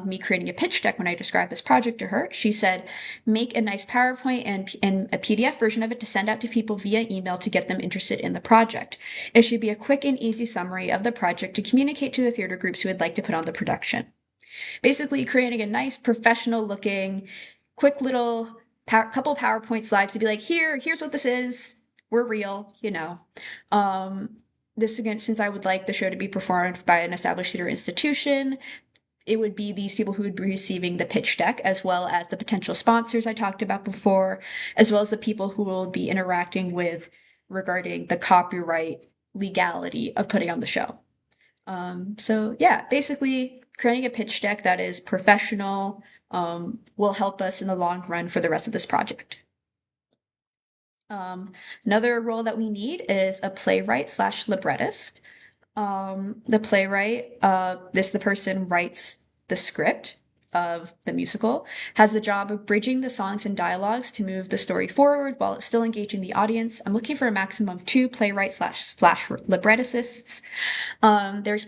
Speaker 1: me creating a pitch deck when I described this project to her. She said, make a nice PowerPoint and a PDF version of it to send out to people via email to get them interested in the project. It should be a quick and easy summary of the project to communicate to the theater groups who would like to put on the production. Basically creating a nice professional looking, quick little couple PowerPoint slides to be like, here's what this is. We're real, you know. This again, since I would like the show to be performed by an established theater institution, it would be these people who would be receiving the pitch deck, as well as the potential sponsors I talked about before, as well as the people who will be interacting with regarding the copyright legality of putting on the show. So yeah, basically creating a pitch deck that is professional will help us in the long run for the rest of this project. Another role that we need is a playwright slash librettist. The playwright, the person writes the script of the musical, has the job of bridging the songs and dialogues to move the story forward while it's still engaging the audience. I'm looking for a maximum of 2 playwrights slash librettists. Their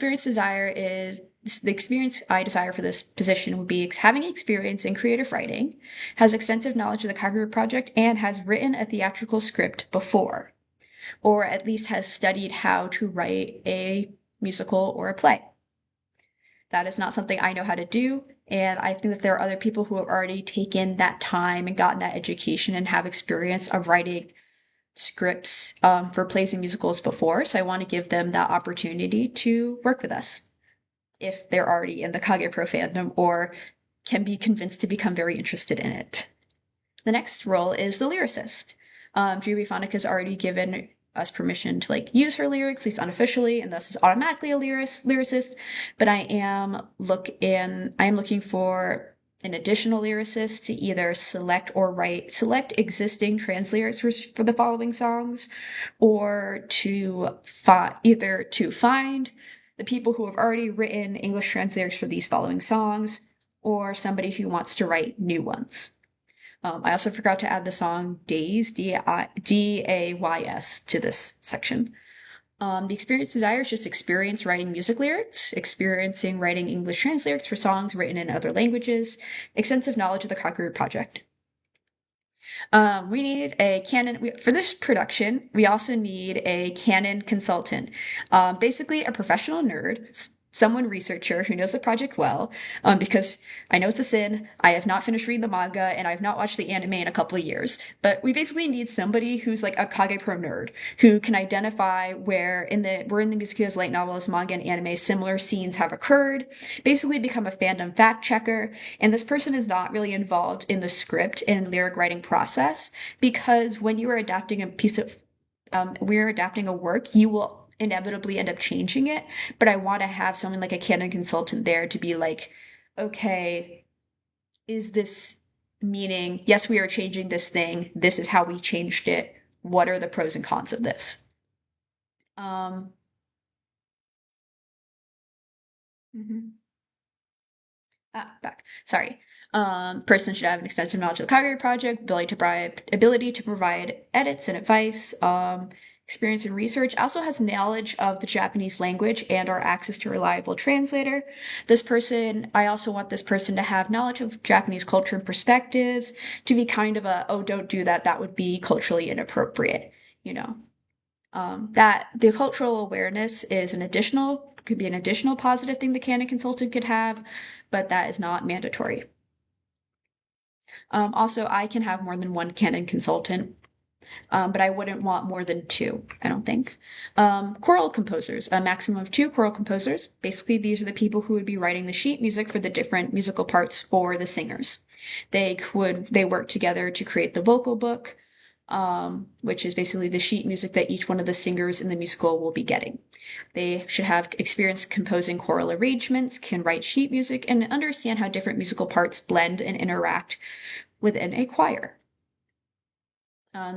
Speaker 1: the experience I desire for this position would be having experience in creative writing, has extensive knowledge of the Kagerou Project, and has written a theatrical script before, or at least has studied how to write a musical or a play. That is not something I know how to do, and I think that there are other people who have already taken that time and gotten that education and have experience of writing scripts for plays and musicals before, so I want to give them that opportunity to work with us if they're already in the KagePro fandom or can be convinced to become very interested in it. The next role is the lyricist. Julie Phonic has already given us permission to use her lyrics, at least unofficially, and thus is automatically a lyricist. But I am looking for an additional lyricist to either select existing trans lyrics for the following songs, or to find the people who have already written English trans lyrics for these following songs, or somebody who wants to write new ones. I also forgot to add the song Days, Days, to this section. The experience desire is just experience writing music lyrics, experiencing writing English trans lyrics for songs written in other languages, extensive knowledge of the Kagerou Project. We need a canon. For this production, we also need a canon consultant, basically a professional nerd, someone researcher who knows the project well, because I know it's a sin. I have not finished reading the manga and I've not watched the anime in a couple of years, but we basically need somebody who's like a KagePro nerd who can identify where in the Musicula's light novels, manga, and anime similar scenes have occurred, basically become a fandom fact checker. And this person is not really involved in the script and lyric writing process, because when you are adapting we're adapting a work, you will inevitably end up changing it. But I want to have someone like a canon consultant there to be like, okay, is this meaning, yes, we are changing this thing. This is how we changed it. What are the pros and cons of this? Back. Sorry. Person should have an extensive knowledge of the Kagerou Project, ability to provide edits and advice, experience in research, also has knowledge of the Japanese language and or access to a reliable translator. I also want this person to have knowledge of Japanese culture and perspectives, to be kind of oh, don't do that, that would be culturally inappropriate, you know. That the cultural awareness could be an additional positive thing the canon consultant could have, but that is not mandatory. Also, I can have more than one canon consultant, but I wouldn't want more than two, I don't think. Choral composers, a maximum of two choral composers. Basically, these are the people who would be writing the sheet music for the different musical parts for the singers. They work together to create the vocal book, which is basically the sheet music that each one of the singers in the musical will be getting. They should have experience composing choral arrangements, can write sheet music, and understand how different musical parts blend and interact within a choir.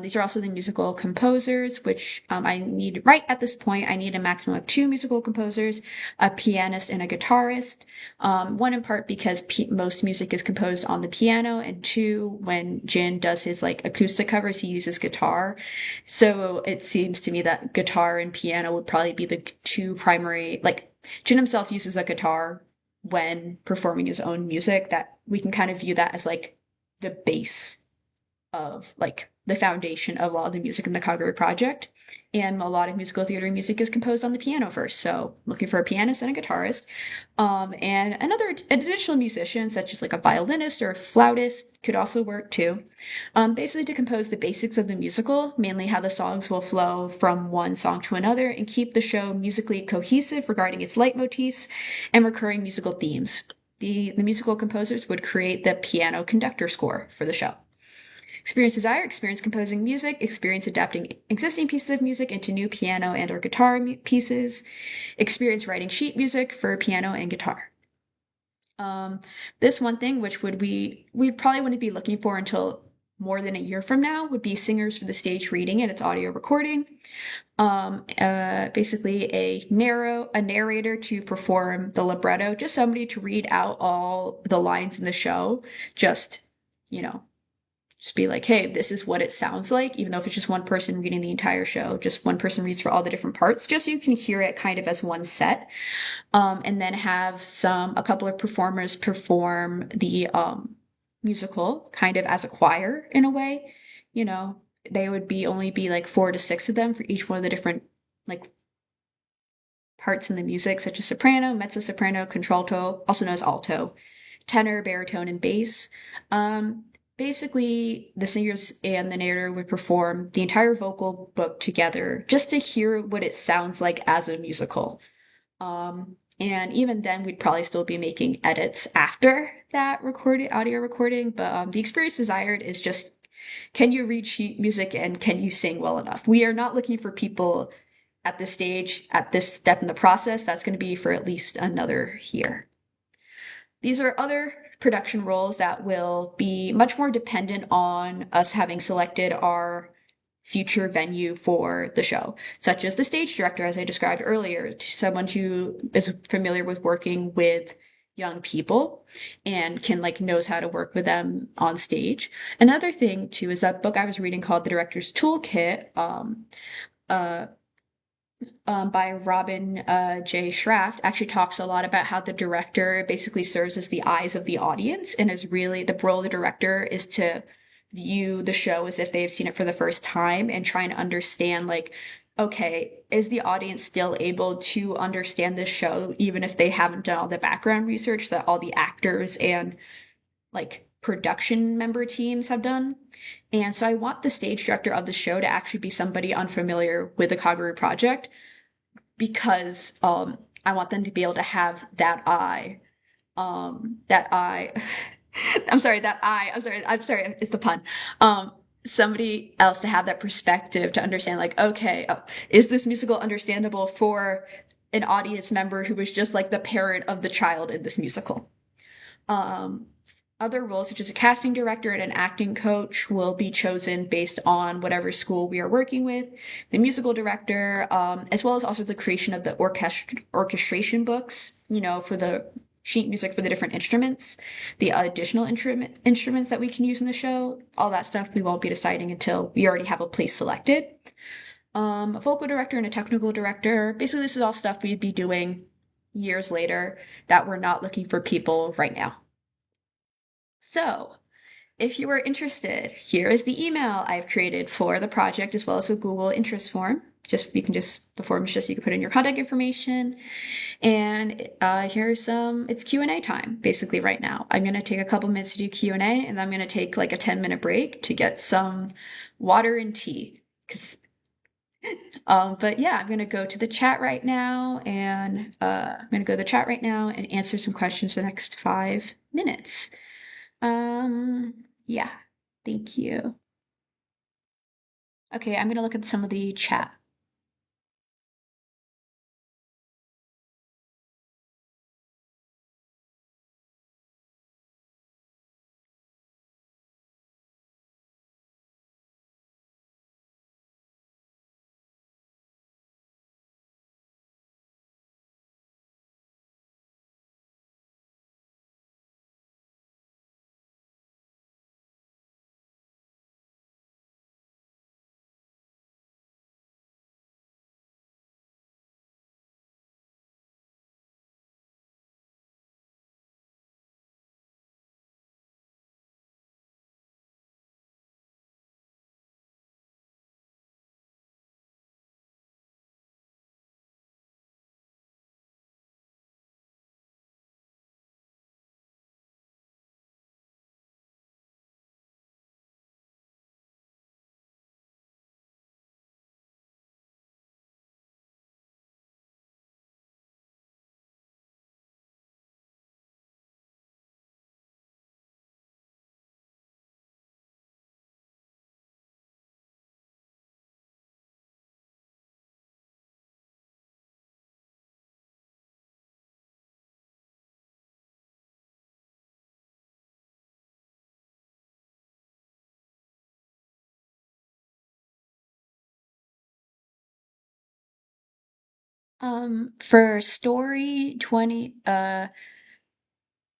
Speaker 1: These are also the musical composers, which I need right at this point. I need a maximum of two musical composers, a pianist and a guitarist. One in part because most music is composed on the piano, and two, when Jin does his like acoustic covers, he uses guitar. So it seems to me that guitar and piano would probably be the two primary. Like Jin himself uses a guitar when performing his own music. That we can kind of view that as like the base of like the foundation of a lot of the music in the Kagerou Project. And a lot of musical theater music is composed on the piano first. So looking for a pianist and a guitarist. And an additional musician, such as like a violinist or a flautist, could also work too. Basically to compose the basics of the musical, mainly how the songs will flow from one song to another and keep the show musically cohesive regarding its leitmotifs and recurring musical themes. The musical composers would create the piano conductor score for the show. Experience composing music, experience adapting existing pieces of music into new piano and or guitar pieces, experience writing sheet music for piano and guitar. This one thing, which we probably wouldn't be looking for until more than a year from now, would be singers for the stage reading and its audio recording. Basically a narrator to perform the libretto, just somebody to read out all the lines in the show, just be like, hey, this is what it sounds like, even though if it's just one person reading the entire show, just one person reads for all the different parts, just so you can hear it kind of as one set. And then have a couple of performers perform the musical kind of as a choir in a way. They would only be like 4 to 6 of them for each one of the different like parts in the music, such as soprano, mezzo-soprano, contralto, also known as alto, tenor, baritone, and bass. Basically, the singers and the narrator would perform the entire vocal book together just to hear what it sounds like as a musical. And even then, we'd probably still be making edits after that audio recording. But the experience desired is just, can you read sheet music and can you sing well enough? We are not looking for people at this stage, at this step in the process. That's going to be for at least another year. These are other production roles that will be much more dependent on us having selected our future venue for the show, such as the stage director, as I described earlier, to someone who is familiar with working with young people and knows how to work with them on stage. Another thing too is that book I was reading called The Director's Toolkit, by Robin J. Schraft, actually talks a lot about how the director basically serves as the eyes of the audience, and is really the role of the director is to view the show as if they've seen it for the first time and try and understand, okay, is the audience still able to understand this show even if they haven't done all the background research that all the actors and production member teams have done? And so I want the stage director of the show to actually be somebody unfamiliar with the Kagerou Project, because I want them to be able to have that eye. I'm sorry, it's the pun. Somebody else to have that perspective to understand, okay, is this musical understandable for an audience member who was just like the parent of the child in this musical? Other roles, such as a casting director and an acting coach, will be chosen based on whatever school we are working with. The musical director, as well as also the creation of the orchestration books, for the sheet music for the different instruments, the additional instruments that we can use in the show, all that stuff we won't be deciding until we already have a place selected. A vocal director and a technical director. Basically, this is all stuff we'd be doing years later that we're not looking for people right now. So, if you are interested, here is the email I've created for the project as well as a Google interest form. The form is just you can put in your contact information. And it's Q&A time basically right now. I'm going to take a couple minutes to do Q&A, and then I'm going to take like a 10-minute break to get some water and tea. But yeah, I'm going to go to the chat right now, and answer some questions for the next 5 minutes. Yeah, thank you. Okay, I'm going to look at some of the chat.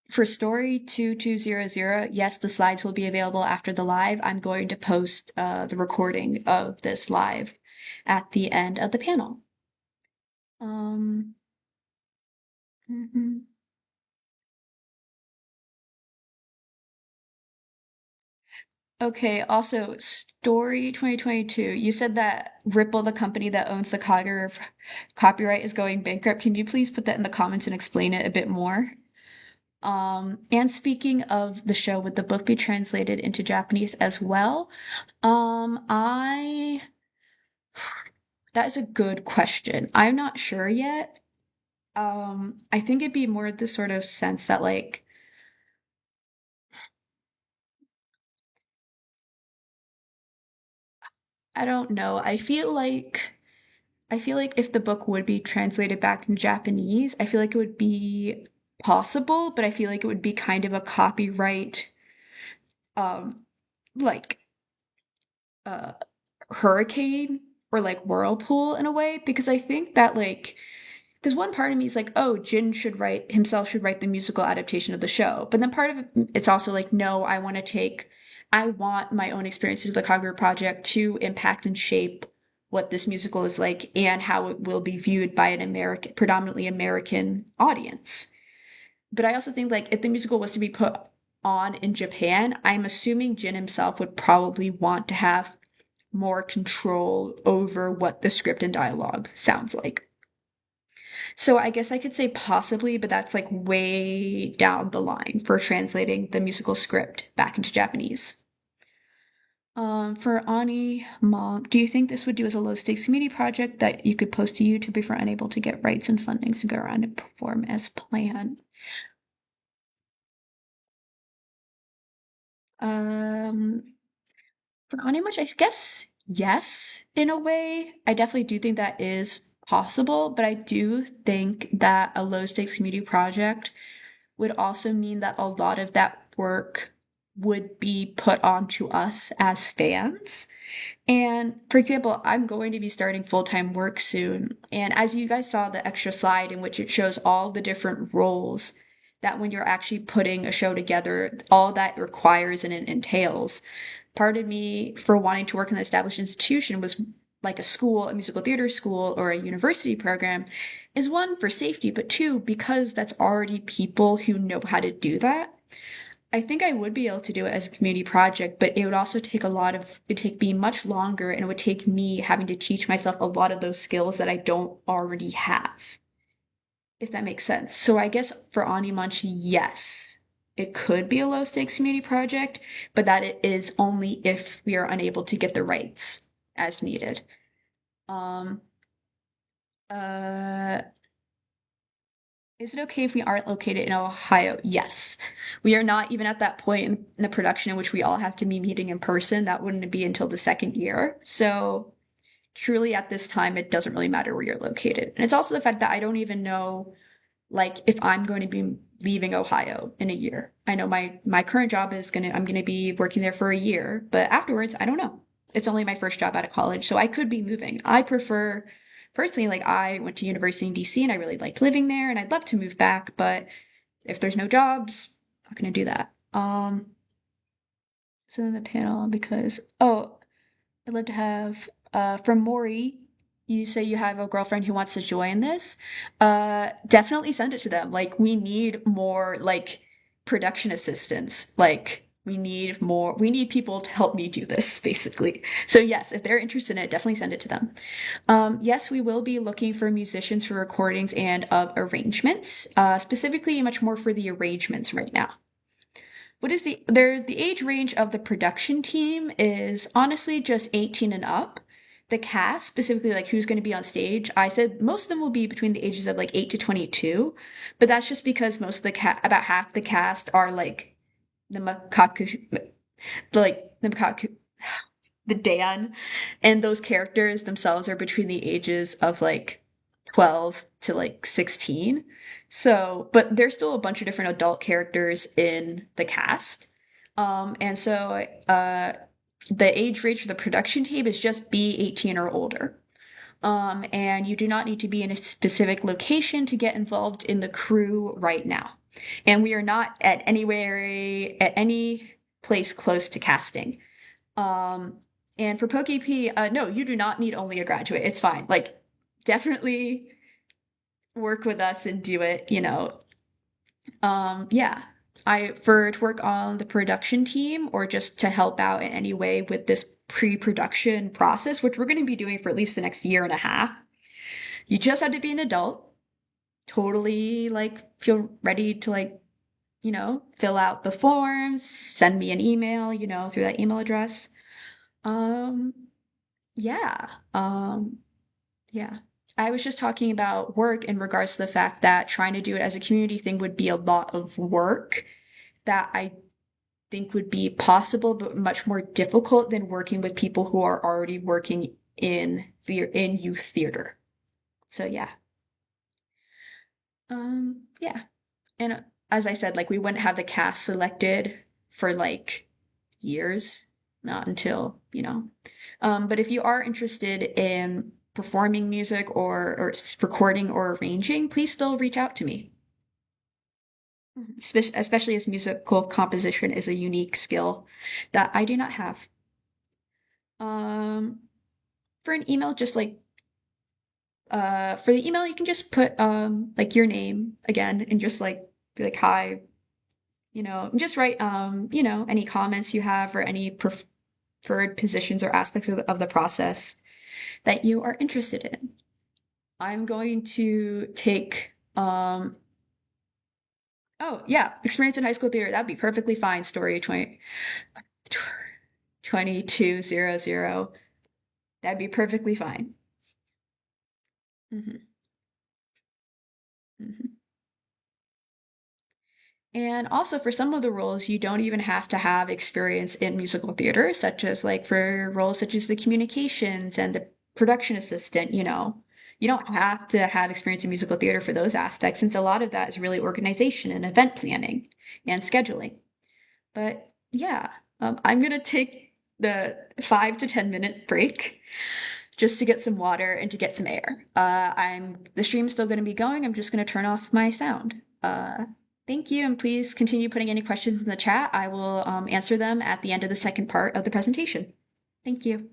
Speaker 1: For story 2200, yes, the slides will be available after the live. I'm going to post the recording of this live at the end of the panel. Mhm. Okay, also, story 2022. You said that Ripple, the company that owns the Kagerou copyright, is going bankrupt. Can you please put that in the comments and explain it a bit more? And speaking of the show, would the book be translated into Japanese as well? I That is a good question. I'm not sure yet. I think it'd be more the sort of sense that like I don't know. I feel like if the book would be translated back in Japanese, I feel like it would be possible, but I feel like it would be kind of a copyright um like uh hurricane or like whirlpool in a way, because I think that like because one part of me is like, oh, Jin should write the musical adaptation of the show. But then part of it's also like, no, I want my own experiences with the Kagerou Project to impact and shape what this musical is like and how it will be viewed by an predominantly American audience. But I also think like if the musical was to be put on in Japan, I'm assuming Jin himself would probably want to have more control over what the script and dialogue sounds like. So I guess I could say possibly, but that's like way down the line for translating the musical script back into Japanese. For Ani Monk, do you think this would do as a low stakes community project that you could post to YouTube if you're unable to get rights and fundings to go around and perform as planned? Um, for Ani Much, I guess yes, in a way. I definitely do think that is possible, but I do think that a low stakes community project would also mean that a lot of that work would be put onto us as fans. And for example, I'm going to be starting full-time work soon. And as you guys saw the extra slide in which it shows all the different roles that when you're actually putting a show together, all that requires and it entails. Part of me for wanting to work in an established institution was like a school, a musical theater school, or a university program, is one for safety, but two, because that's already people who know how to do that. I think I would be able to do it as a community project, but it would also take it'd take me much longer, and it would take me having to teach myself a lot of those skills that I don't already have, if that makes sense. So I guess for Ani Munch, yes, it could be a low stakes community project, but that it is only if we are unable to get the rights as needed. Um, uh, is it okay if we aren't located in Ohio? Yes. We are not even at that point in the production in which we all have to be meeting in person. That wouldn't be until the second year. So truly at this time, it doesn't really matter where you're located. And it's also the fact that I don't even know like if I'm going to be leaving Ohio in a year. I know my current job is I'm gonna be working there for a year, but afterwards, I don't know. It's only my first job out of college, so I could be moving. I prefer personally, like I went to university in DC and I really liked living there and I'd love to move back, but if there's no jobs, I'm not gonna do that. So in the panel because I'd love to have from Maury. You say you have a girlfriend who wants to join this. Definitely send it to them. Like we need more like production assistants. Like we need more. We need people to help me do this, basically. So yes, if they're interested in it, definitely send it to them. Yes, we will be looking for musicians for recordings and of arrangements. Specifically, much more for the arrangements right now. What is the age range of the production team is honestly just 18 and up. The cast, specifically like who's going to be on stage, I said most of them will be between the ages of like 8 to 22, but that's just because most of about half the cast are like the Makaku, the Makaku, the Dan, and those characters themselves are between the ages of like 12 to like 16. So, but there's still a bunch of different adult characters in the cast. And so the age range for the production team is just be 18 or older. And you do not need to be in a specific location to get involved in the crew right now. And we are not at any place close to casting. Um, and for PokeP, no, you do not need only a graduate. It's fine. Like, definitely work with us and do it, you know. Yeah. To work on the production team or just to help out in any way with this pre-production process, which we're going to be doing for at least the next year and a half. You just have to be an adult, totally like feel ready to like, fill out the forms, send me an email, through that email address. Um, yeah. Yeah. I was just talking about work in regards to the fact that trying to do it as a community thing would be a lot of work that I think would be possible, but much more difficult than working with people who are already working in youth theater. So yeah. Yeah. And as I said, like we wouldn't have the cast selected for like years, not until, but if you are interested in performing music or recording or arranging, please still reach out to me. Especially as musical composition is a unique skill that I do not have. Um, for an email, just like for the email, you can just put like your name again and just like be like hi, and just write any comments you have or any preferred positions or aspects of the process that you are interested in. I'm going to take oh yeah, experience in high school theater. That'd be perfectly fine. Story 2200. That'd be perfectly fine. Hmm. Hmm. And also for some of the roles, you don't even have to have experience in musical theater, such as like for roles such as the communications and the production assistant, You don't have to have experience in musical theater for those aspects, since a lot of that is really organization and event planning and scheduling. But yeah, I'm gonna take the 5 to 10 minute break just to get some water and to get some air. The stream's still gonna be going. I'm just gonna turn off my sound. Thank you, and please continue putting any questions in the chat. I will answer them at the end of the second part of the presentation. Thank you.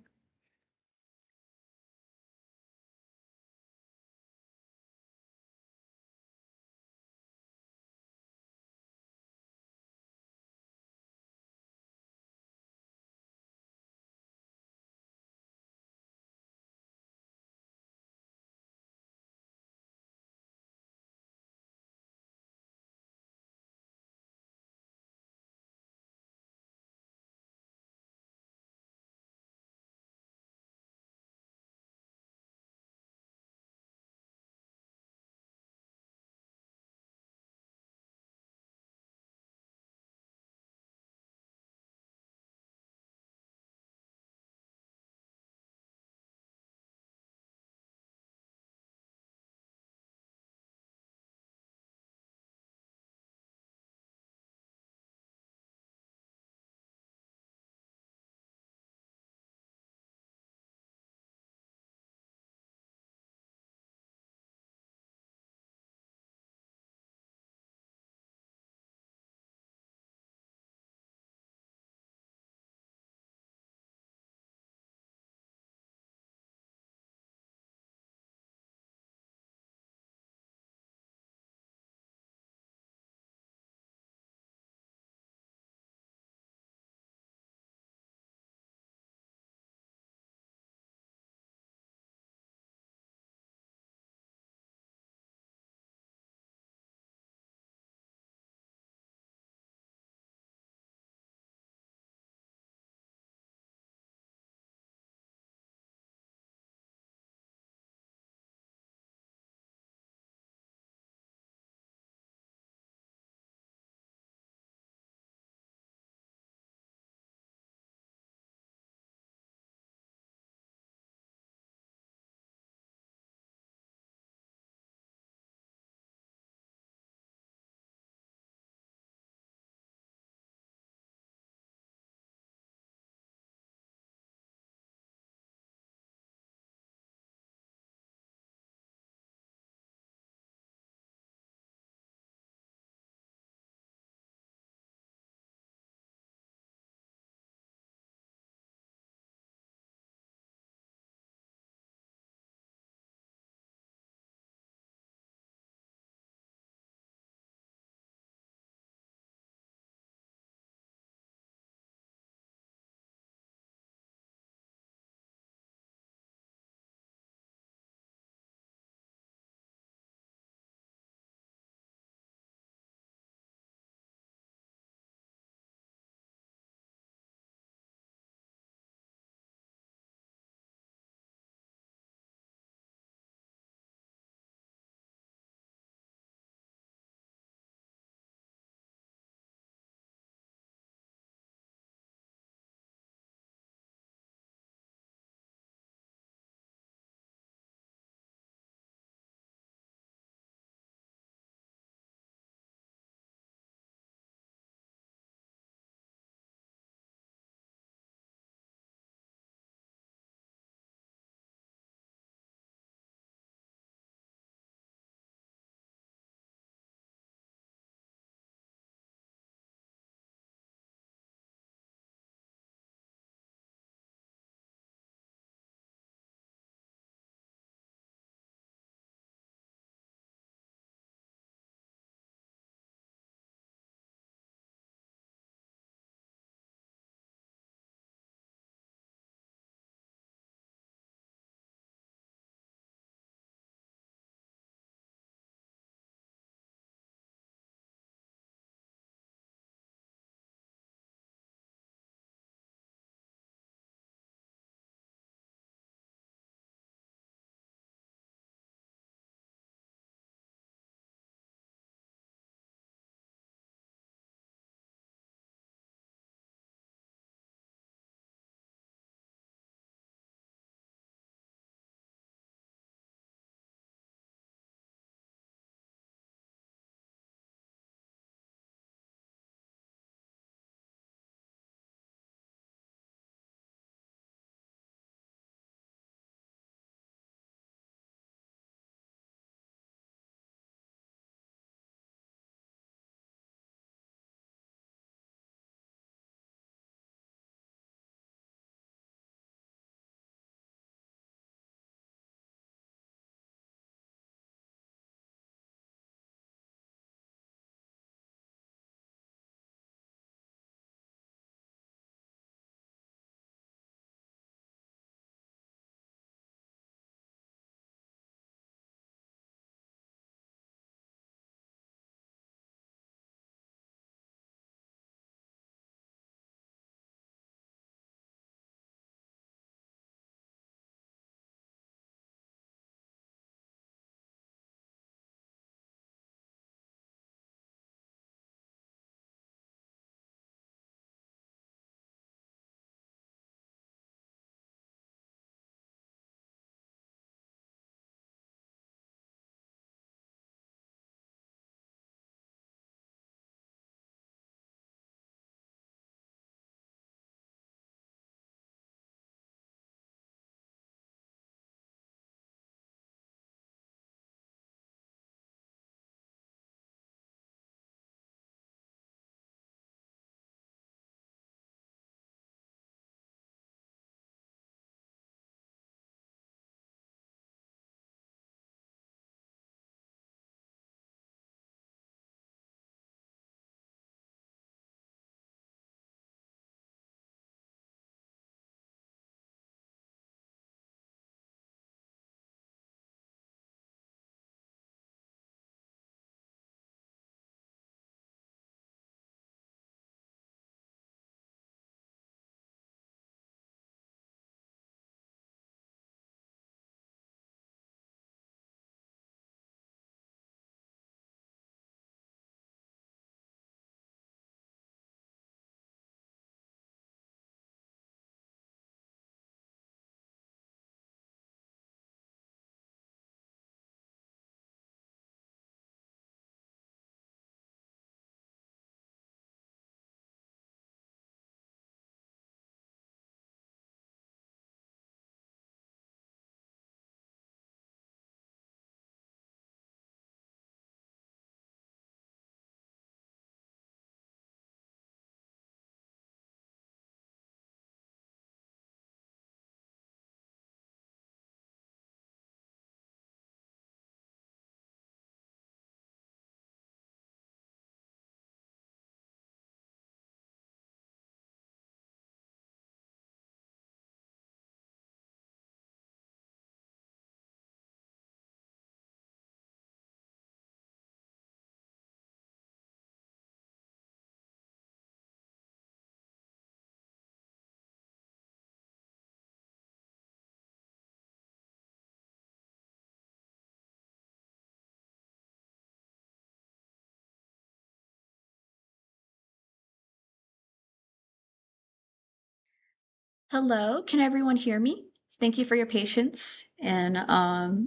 Speaker 1: Hello, can everyone hear me? Thank you for your patience. I'm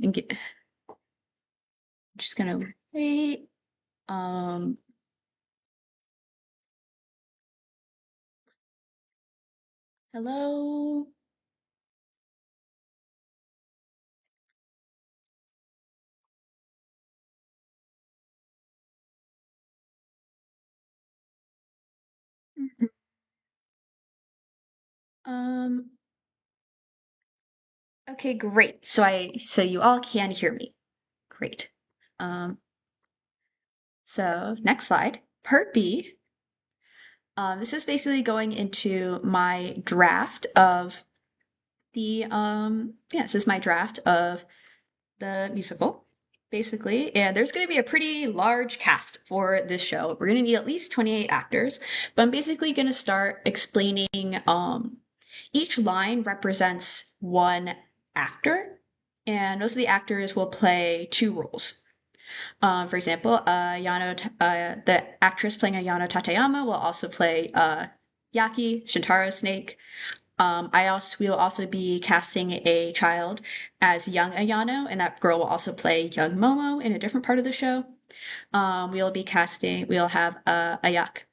Speaker 1: just gonna wait. Um, Hello. Mhm. Um, okay, great. So you all can hear me. Great. Um, so next slide. Part B. This is basically going into my draft of this is my draft of the musical, basically. And there's going to be a pretty large cast for this show. We're going to need at least 28 actors, but I'm basically going to start explaining each line represents one actor, and most of the actors will play two roles. For example, the actress playing Ayano Tateyama will also play Yaki, Shintaro's snake. We will also be casting a child as young Ayano, and that girl will also play young Momo in a different part of the show. We'll have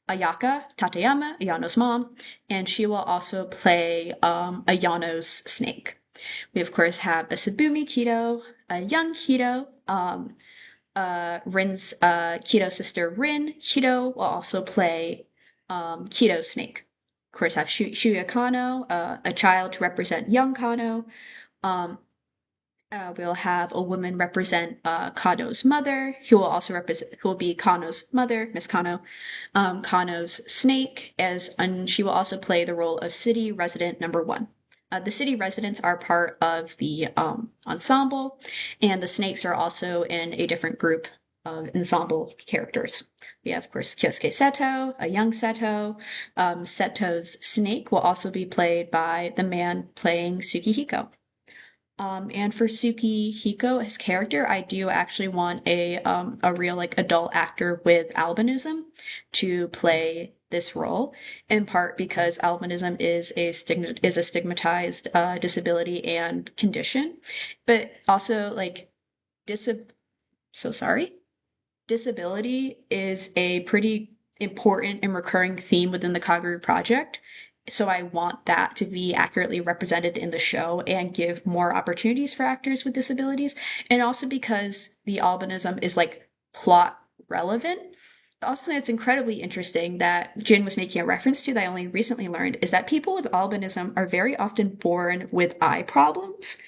Speaker 1: Ayaka Tateyama, Ayano's mom, and she will also play Ayano's snake. We, of course, have a Sabumi Kido, a young Kido, Rin's Kito's sister Rin. Kito will also play Kito's snake. Of course, have Shuya Kano, a child to represent young Kano. Um, we'll have a woman represent Kano's mother, who will be Kano's mother, Miss Kano. Kano's snake, and she will also play the role of city resident number one. The city residents are part of the ensemble, and the snakes are also in a different group of ensemble characters. We have, of course, Kyosuke Seto, a young Seto. Seto's snake will also be played by the man playing Tsukihiko. And for Tsukihiko, his character, I do actually want a real like adult actor with albinism to play this role, in part because albinism is a stigmatized disability and condition, but also like disab so sorry. Disability is a pretty important and recurring theme within the Kagerou Project. So I want that to be accurately represented in the show and give more opportunities for actors with disabilities. And also because the albinism is like plot relevant. Also, it's incredibly interesting that Jin was making a reference to that I only recently learned is that people with albinism are very often born with eye problems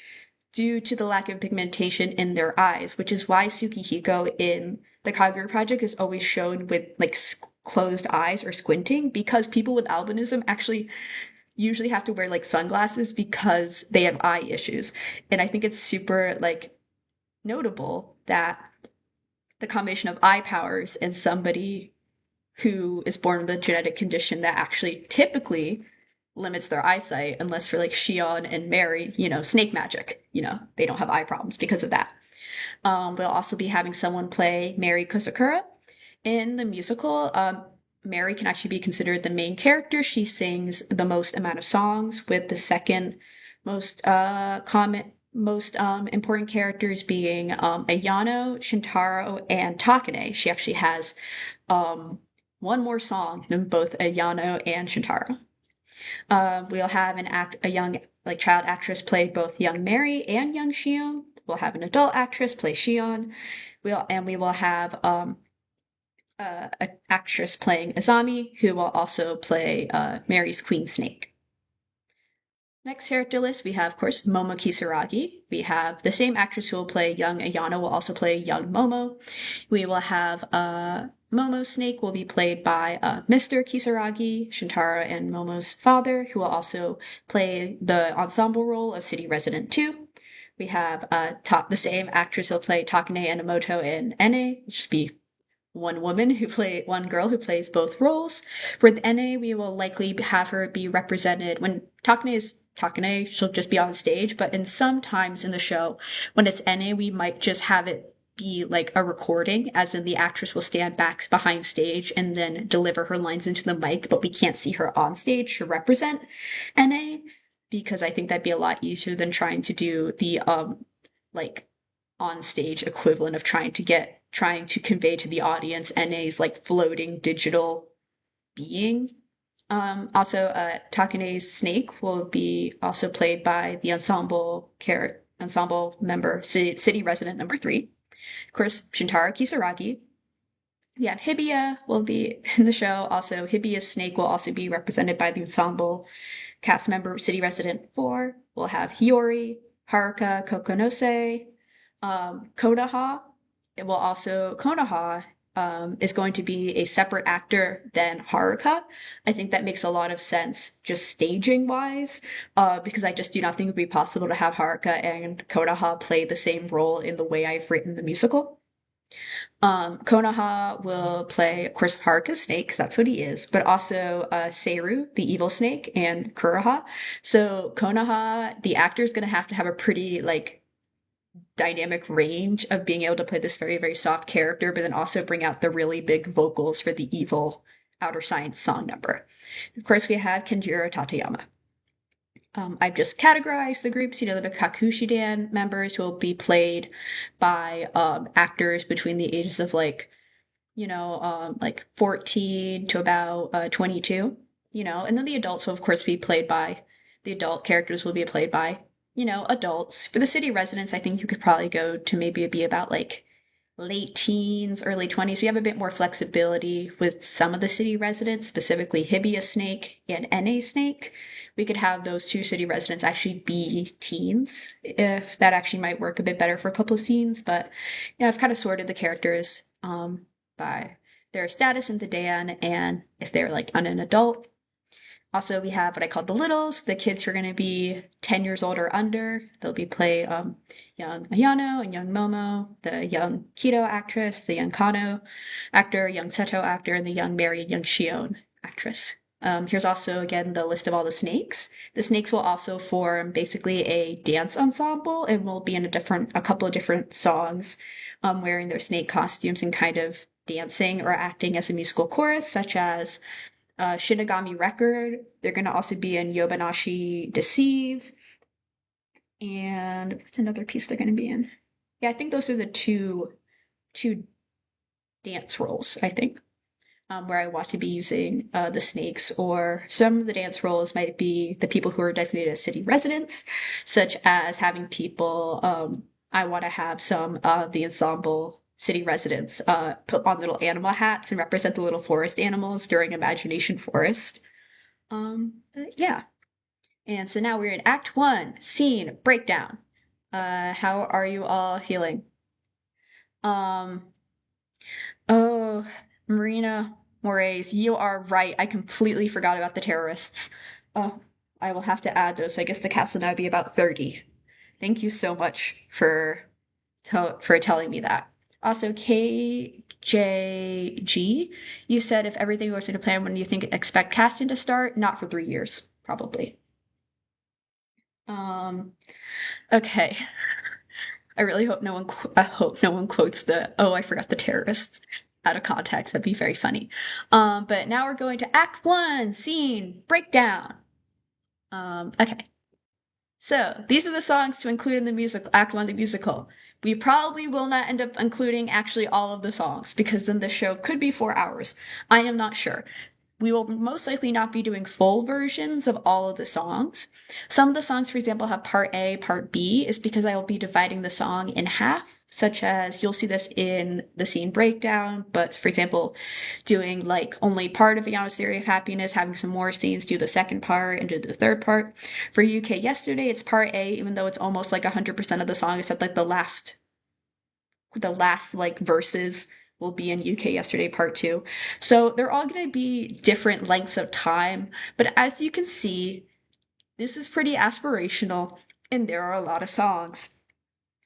Speaker 1: due to the lack of pigmentation in their eyes, which is why Tsukihiko in the Kagerou Project is always shown with like closed eyes or squinting because people with albinism actually usually have to wear like sunglasses because they have eye issues. And I think it's super like notable that the combination of eye powers and somebody who is born with a genetic condition that actually typically limits their eyesight, unless for like Shion and Mary, snake magic, they don't have eye problems because of that. We'll also be having someone play Mary Kusakura. In the musical, Mary can actually be considered the main character. She sings the most amount of songs, with the second most important characters being Ayano, Shintaro, and Takane. She actually has um, one more song than both Ayano and Shintaro. We'll have a young like child actress play both young Mary and young Shion. We'll have an adult actress play Shion. We will have an actress playing Azami, who will also play Mary's Queen Snake. Next character list, we have, of course, Momo Kisaragi. We have the same actress who will play young Ayano will also play young Momo. We will have Momo Snake will be played by Mr. Kisaragi, Shintaro, and Momo's father, who will also play the ensemble role of City Resident 2. We have the same actress who will play Takane Enomoto and Ene, which just be one girl who plays both roles. With Ene, we will likely have her be represented when Takane is Takane, she'll just be on stage, but in sometimes in the show, when it's Ene, we might just have it be like a recording, as in the actress will stand back behind stage and then deliver her lines into the mic, but we can't see her on stage to represent Ene. because I think that'd be a lot easier than trying to do the like on stage equivalent of trying to convey to the audience NA's like floating digital being. Also, Takane's snake will be also played by the ensemble member, city resident number 3. Of course, Shintaro Kisaragi. We have Hibiya will be in the show. Also, Hibiya's snake will also be represented by the ensemble cast member, city resident 4. We'll have Hiyori, Haruka Kokonose, Konoha. It will also Konoha is going to be a separate actor than Haruka. I think that makes a lot of sense just staging wise, because I just do not think it would be possible to have Haruka and Konoha play the same role in the way I've written the musical. Konoha will play, of course, Haruka's snake, because that's what he is, but also Seiru, the evil snake, and Kuroha. So Konoha, the actor, is going to have a pretty, like, dynamic range of being able to play this very, very soft character, but then also bring out the really big vocals for the evil Outer Science song number. Of course, we have Kenjiro Tateyama. I've just categorized the groups, the Kakushidan members who will be played by actors between the ages of like 14 to about 22, and then the adults will of course be played by, the adult characters will be played by, adults. For the city residents, I think you could probably go to maybe be about like late teens, early 20s. We have a bit more flexibility with some of the city residents, specifically Hibiya Snake and NA Snake. We could have those 2 city residents actually be teens, if that actually might work a bit better for a couple of scenes. But I've kind of sorted the characters by their status in the Dan and if they're like an adult. Also, we have what I call the littles, the kids who are going to be 10 years old or under. They'll be played young Ayano and young Momo, the young Kido actress, the young Kano actor, young Seto actor, and the young Mary and young Shion actress. Here's also, again, the list of all the snakes. The snakes will also form basically a dance ensemble and will be in a couple of different songs, wearing their snake costumes and kind of dancing or acting as a musical chorus, such as Shinigami Record. They're going to also be in Yobanashi Deceive. And what's another piece they're going to be in? Yeah, I think those are the two dance roles, I think, where I want to be using the snakes. Or some of the dance roles might be the people who are designated as city residents, such as having people, I want to have some of the ensemble city residents put on little animal hats and represent the little forest animals during Imagination Forest. But yeah. And so now we're in Act 1, scene breakdown. How are you all feeling? Oh, Marina Moraes, you are right. I completely forgot about the terrorists. Oh, I will have to add those. So I guess the cast will now be about 30. Thank you so much for telling me that. Also, KJG, you said if everything goes into plan, when do you expect casting to start? Not for 3 years, probably. Okay. I really hope no one quotes the "oh, I forgot the terrorists" out of context. That'd be very funny. But now we're going to Act 1, scene breakdown. Okay. So these are the songs to include in the musical, Act 1, the musical. We probably will not end up including actually all of the songs because then the show could be 4 hours. I am not sure. We will most likely not be doing full versions of all of the songs. Some of the songs, for example, have part A, part B, is because I will be dividing the song in half, such as you'll see this in the scene breakdown, but for example, doing like only part of Ayano's Theory of Happiness, having some more scenes, do the second part and do the third part. For UK Yesterday, it's part A, even though it's almost like 100% of the song, except like the last like verses will be in UK Yesterday Part 2. So they're all going to be different lengths of time. But as you can see, this is pretty aspirational and there are a lot of songs.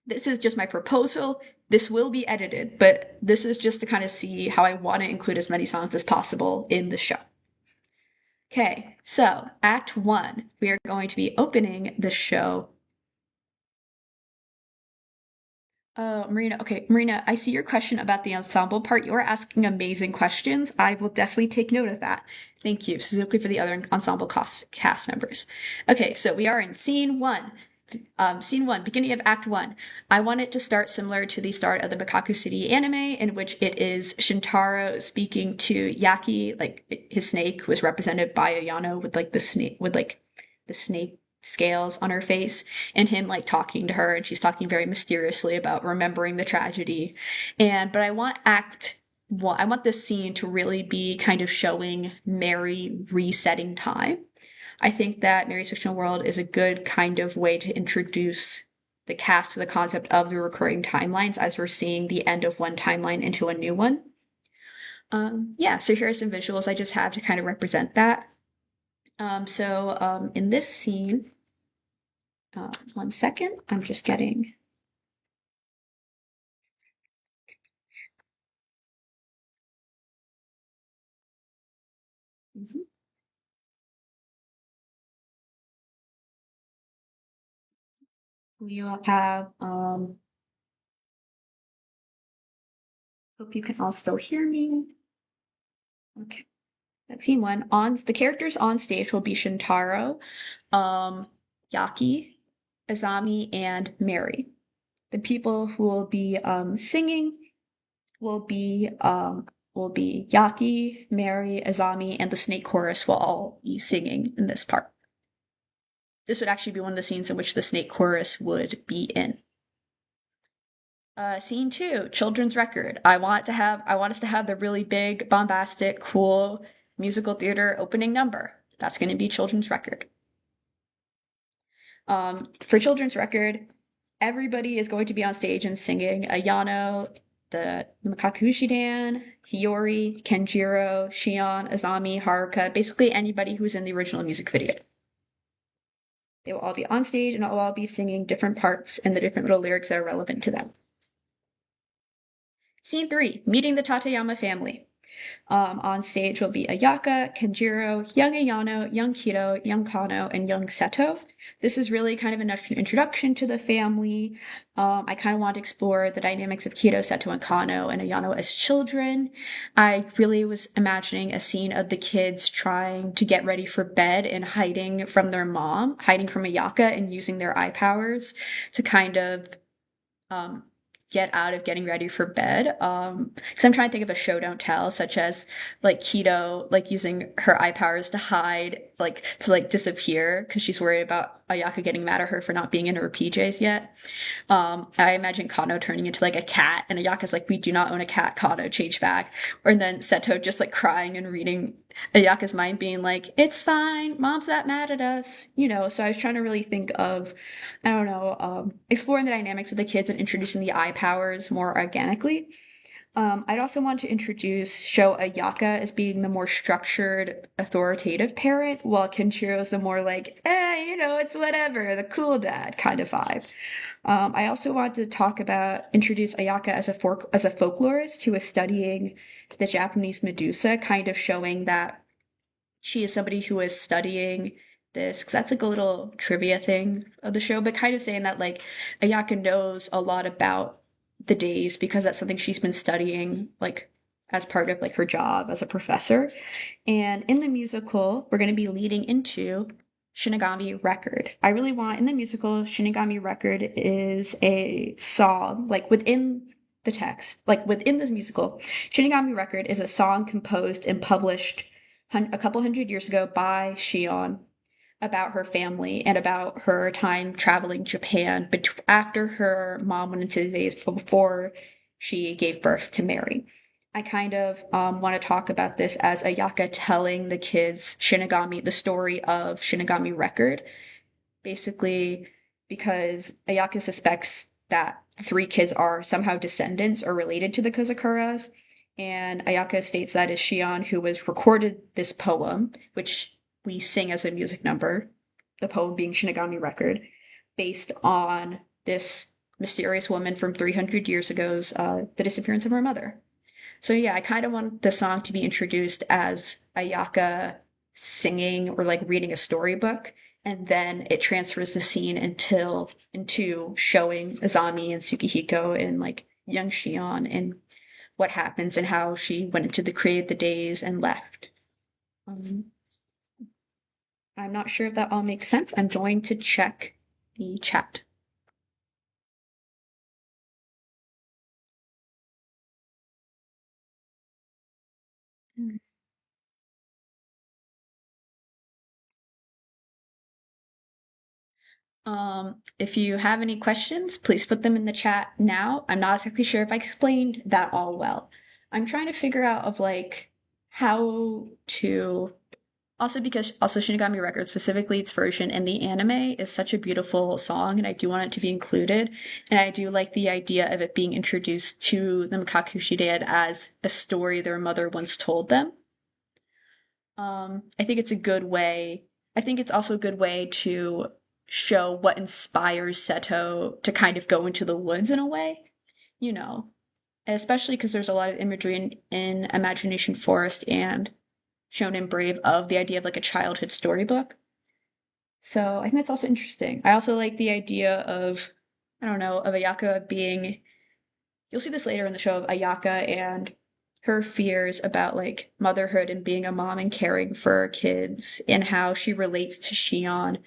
Speaker 1: This is just my proposal. This will be edited, but this is just to kind of see how I want to include as many songs as possible in the show. Okay, so Act 1, we are going to be opening the show Oh, Marina. Okay, Marina, I see your question about the ensemble part. You're asking amazing questions. I will definitely take note of that. Thank you, specifically for the other ensemble cast members. Okay, so we are in scene one. Scene one, beginning of Act One. I want it to start similar to the start of the Makaku City anime, in which it is Shintaro speaking to Yaki, like his snake, who is represented by Ayano with like the snake, with like the snake scales on her face, and him like talking to her, and she's talking very mysteriously about remembering the tragedy. But I want Act One, I want this scene to really be kind of showing Mary resetting time. I think that Mary's Fictional World is a good kind of way to introduce the cast to the concept of the recurring timelines as we're seeing the end of one timeline into a new one. Yeah, so here are some visuals I just have to kind of represent that. In this scene, 1 second, I'm just getting. Mhm. We will have, hope you can all still hear me. Okay. That scene one. On the characters on stage will be Shintaro, um, Yaki, Azami, and Mary. The people who will be singing will be Yaki, Mary, Azami, and the snake chorus will all be singing in this part. This would actually be one of the scenes in which the snake chorus would be in. Scene two, children's record. I want us to have the really big, bombastic, cool musical theater opening number. That's going to be children's record. For children's record, everybody is going to be on stage and singing. Ayano, the Makaku Shidan, Hiyori, Kenjiro, Shion, Azami, Haruka, basically anybody who's in the original music video. They will all be on stage and will all be singing different parts and the different little lyrics that are relevant to them. Scene three, meeting the Tateyama family. On stage will be Ayaka, Kenjiro, young Ayano, young Kito, young Kano, and young Seto. This is really kind of an introduction to the family. I kind of want to explore the dynamics of Kito, Seto, and Kano, and Ayano as children. I really was imagining a scene of the kids trying to get ready for bed and hiding from their mom, hiding from Ayaka, and using their eye powers to kind of um, get out of getting ready for bed. Because I'm trying to think of a show don't tell, such as like Keto, like using her eye powers to hide, like to like disappear because she's worried about Ayaka getting mad at her for not being in her PJs yet. I imagine Kano turning into like a cat, and Ayaka's like, "We do not own a cat, Kano, change back." Or then Seto just like crying and reading Ayaka's mind, being like, "It's fine, mom's not mad at us," you know. So I was trying to really think of, I don't know, exploring the dynamics of the kids and introducing the eye powers more organically. I'd also want to show Ayaka as being the more structured, authoritative parent, while Kenshiro is the more like, you know, it's whatever, the cool dad kind of vibe. I also want to introduce Ayaka as a folklorist who is studying the Japanese Medusa, kind of showing that she is somebody who is studying this, because that's like a little trivia thing of the show, but kind of saying that like Ayaka knows a lot about the days because that's something she's been studying like as part of like her job as a professor. And in the musical, we're going to be leading into Shinigami Record. I really want in the musical, Shinigami Record is a song, like within the text, like within this musical, Shinigami Record is a song composed and published a couple hundred years ago by Shion about her family and about her time traveling Japan after her mom went into the days before she gave birth to Mary. I kind of want to talk about this as Ayaka telling the kids the story of Shinigami Record, basically because Ayaka suspects that the three kids are somehow descendants or related to the Kozakuras, and Ayaka states that is Shion who was recorded this poem, which we sing as a music number, the poem being Shinigami Record, based on this mysterious woman from 300 years ago's the disappearance of her mother. So yeah, I kind of want the song to be introduced as Ayaka singing or like reading a storybook, and then it transfers the scene into showing Azami and Tsukihiko and like young Shion and what happens and how she went into the create the days and left. I'm not sure if that all makes sense. I'm going to check the chat. If you have any questions, please put them in the chat now. I'm not exactly sure if I explained that all well. I'm trying to figure out of like how to also because also Shinigami Records, specifically its version in the anime, is such a beautiful song, and I do want it to be included. And I do like the idea of it being introduced to the Makakushi Dad as a story their mother once told them. I think it's a good way. I think it's also a good way to show what inspires Seto to kind of go into the woods in a way, you know, and especially because there's a lot of imagery in Imagination Forest and Shonen Brave of the idea of like a childhood storybook. So I think that's also interesting. I also like the idea of, I don't know, of Ayaka being, you'll see this later in the show, of Ayaka and her fears about like motherhood and being a mom and caring for her kids and how she relates to Shion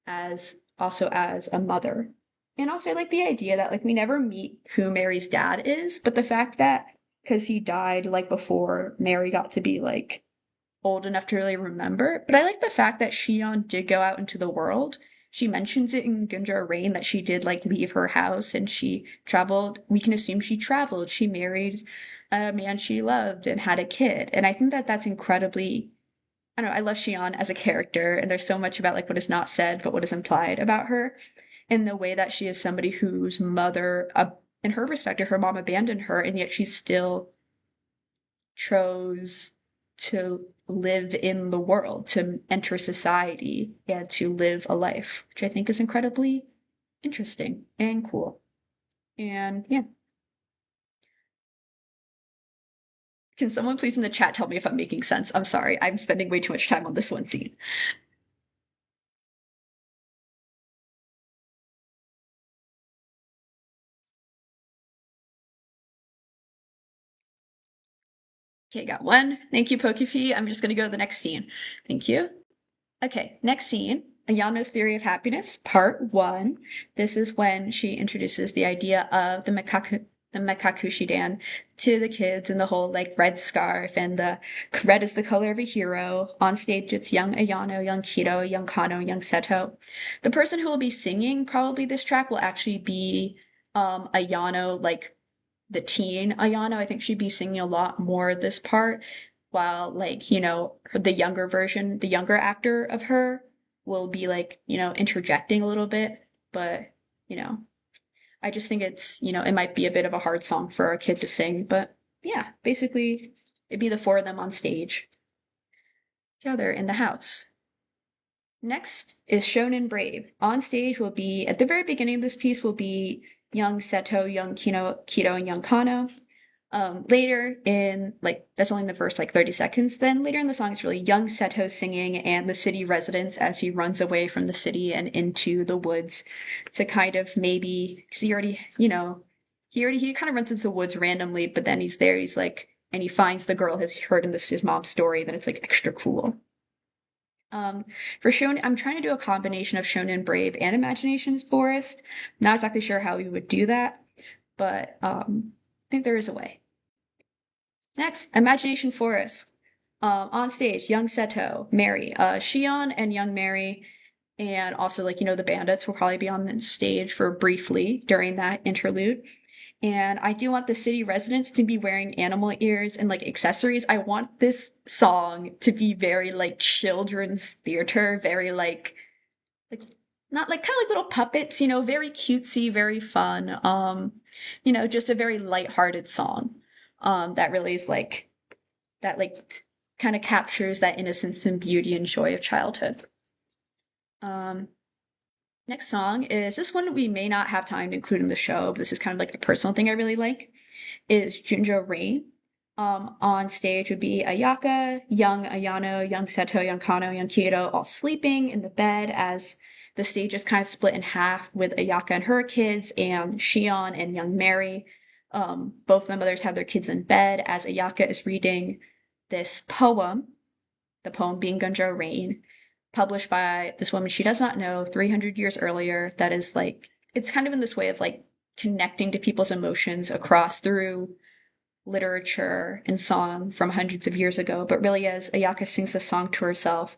Speaker 1: as also as a mother. And also I like the idea that like we never meet who Mary's dad is, but the fact that because he died like before Mary got to be like old enough to really remember. But I like the fact that Shion did go out into the world. She mentions it in Gunja Rain that she did like leave her house and she traveled. We can assume she traveled. She married a man she loved and had a kid. And I think that that's incredibly, I don't know, I love Shion as a character, and there's so much about like what is not said but what is implied about her, in the way that she is somebody whose mother, in her perspective, her mom abandoned her, and yet she still chose to live in the world, to enter society, and to live a life, which I think is incredibly interesting and cool. And yeah. Can someone please in the chat tell me if I'm making sense? I'm sorry, I'm spending way too much time on this one scene. Okay, got one. Thank you, Pokefee. I'm just gonna go to the next scene. Thank you. Okay, next scene. Ayano's Theory of Happiness, Part 1. This is when she introduces the idea of the Makakushidan to the kids, and the whole like red scarf, and the red is the color of a hero. On stage, it's young Ayano, young Kiro, young Kano, young Seto. The person who will be singing probably this track will actually be Ayano, like the teen Ayano. I think she'd be singing a lot more this part, while like, the younger version, the younger actor of her will be like, interjecting a little bit. But, you know, I just think it's, it might be a bit of a hard song for a kid to sing. But yeah, basically it'd be the four of them on stage together in the house. Next is Shonen Brave. On stage will be, at the very beginning of this piece, will be young Seto, young Kiro, and young Kano. Later in, like, that's only in the first, like, 30 seconds. Then later in the song, it's really young Seto singing and the city residents as he runs away from the city and into the woods to kind of maybe, because he already, he kind of runs into the woods randomly, but then he's there, he's like, and he finds the girl he's heard in his mom's story, then it's like extra cool. For Shonen, I'm trying to do a combination of Shonen Brave and Imagination's Forest. Not exactly sure how we would do that, but I think there is a way. Next, Imagination Forest. On stage, young Seto, Mary, Shion and young Mary, and also like, the bandits will probably be on the stage for briefly during that interlude. And I do want the city residents to be wearing animal ears and like accessories. I want this song to be very like children's theater, very like not like kind of like little puppets, very cutesy, very fun. Just a very lighthearted song. That really is like that like kind of captures that innocence and beauty and joy of childhood. Next song is this one we may not have time to include in the show, but this is kind of like a personal thing I really like, is Junjo Rain. On stage would be Ayaka, young Ayano, young Seto, young Kano, young Kyoto, all sleeping in the bed as the stage is kind of split in half with Ayaka and her kids and Shion and young Mary. Both the mothers have their kids in bed as Ayaka is reading this poem, the poem being Gunjo Rain, published by this woman she does not know 300 years earlier. That is like, it's kind of in this way of like connecting to people's emotions across through literature and song from hundreds of years ago, but really as Ayaka sings a song to herself,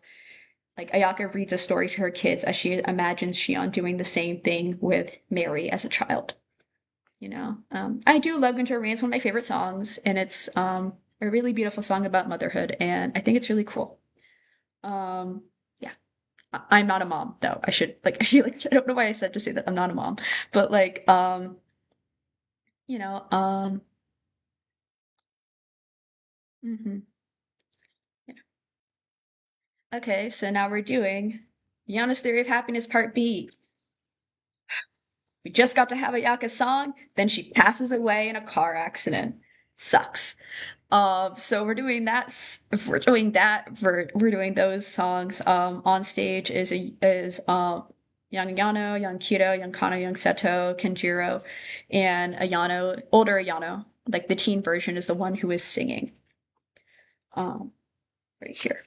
Speaker 1: like Ayaka reads a story to her kids as she imagines Shion doing the same thing with Mary as a child. I do love Gunter Rain. It's one of my favorite songs, and it's a really beautiful song about motherhood, and I think it's really cool. Yeah. I'm not a mom though. I should like I feel like I don't know why I said to say that I'm not a mom, but like you know, mhm. Okay, so now we're doing Yana's Theory of Happiness Part B. We just got to have a Yaka song, then she passes away in a car accident. Sucks. So we're doing that. If we're doing that, we're doing those songs. On stage is young Ayano, young Kiro, young Kano, young Seto, Kenjiro, and Ayano, older Ayano. Like the teen version is the one who is singing. Right here.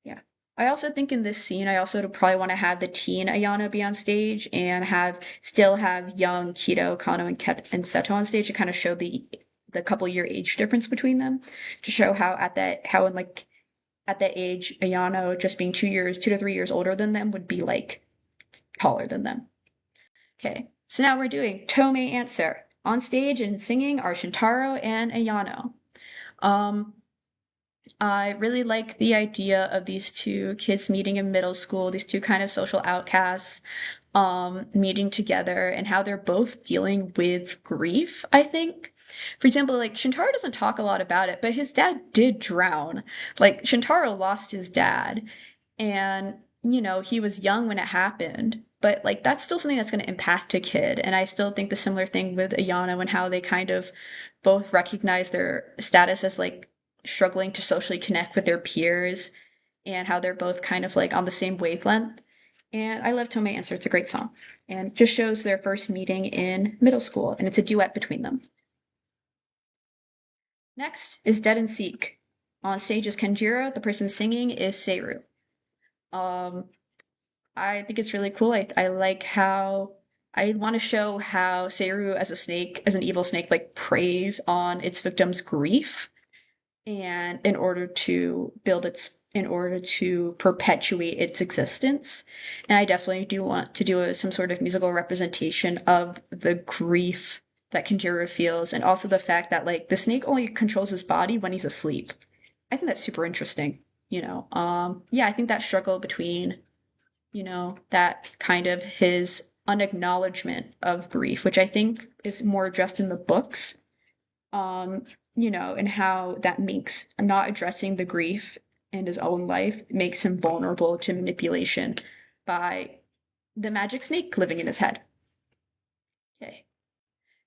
Speaker 1: Yeah. I also think in this scene, I also would probably want to have the teen Ayano be on stage and still have young Kito, Kano, and Seto on stage to kind of show the couple year age difference between them, to show how at that age, Ayano just being 2 to 3 years older than them would be like taller than them. Okay, so now we're doing Tomei Answer. On stage and singing are Shintaro and Ayano. I really like the idea of these two kids meeting in middle school, these two kind of social outcasts, meeting together and how they're both dealing with grief, I think. For example, like Shintaro doesn't talk a lot about it, but his dad did drown. Like Shintaro lost his dad and, he was young when it happened. But like that's still something that's going to impact a kid. And I still think the similar thing with Ayano and how they kind of both recognize their status as like struggling to socially connect with their peers and how they're both kind of like on the same wavelength. And I love Tomei Answer. It's a great song. And it just shows their first meeting in middle school, and it's a duet between them. Next is Dead and Seek. On stage is Kenjiro. The person singing is Seiru. I think it's really cool. I like how I want to show how Seiru as a snake, as an evil snake, like preys on its victim's grief and in order to perpetuate its existence. And I definitely do want to do some sort of musical representation of the grief that Kenjiro feels, and also the fact that like the snake only controls his body when he's asleep. I think that's super interesting. Yeah, I think that struggle between, that kind of his unacknowledgement of grief, which I think is more addressed in the books, um, and how that makes not addressing the grief in his own life makes him vulnerable to manipulation by the magic snake living in his head. Okay.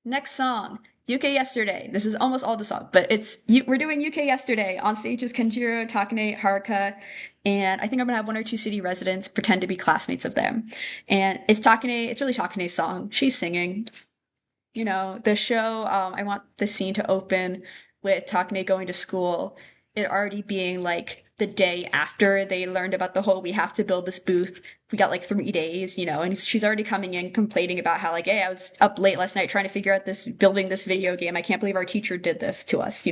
Speaker 1: Next song, UK Yesterday. This is almost all the song, but we're doing UK Yesterday. On stage is Kenjiro, Takane, Haruka, and I think I'm gonna have one or two city residents pretend to be classmates of them. And it's really Takane's song. She's singing. The show, I want the scene to open with Takane going to school, it already being like the day after they learned about the whole we have to build this booth. We got like 3 days, and she's already coming in complaining about how like, hey, I was up late last night trying to figure out building this video game. I can't believe our teacher did this to us.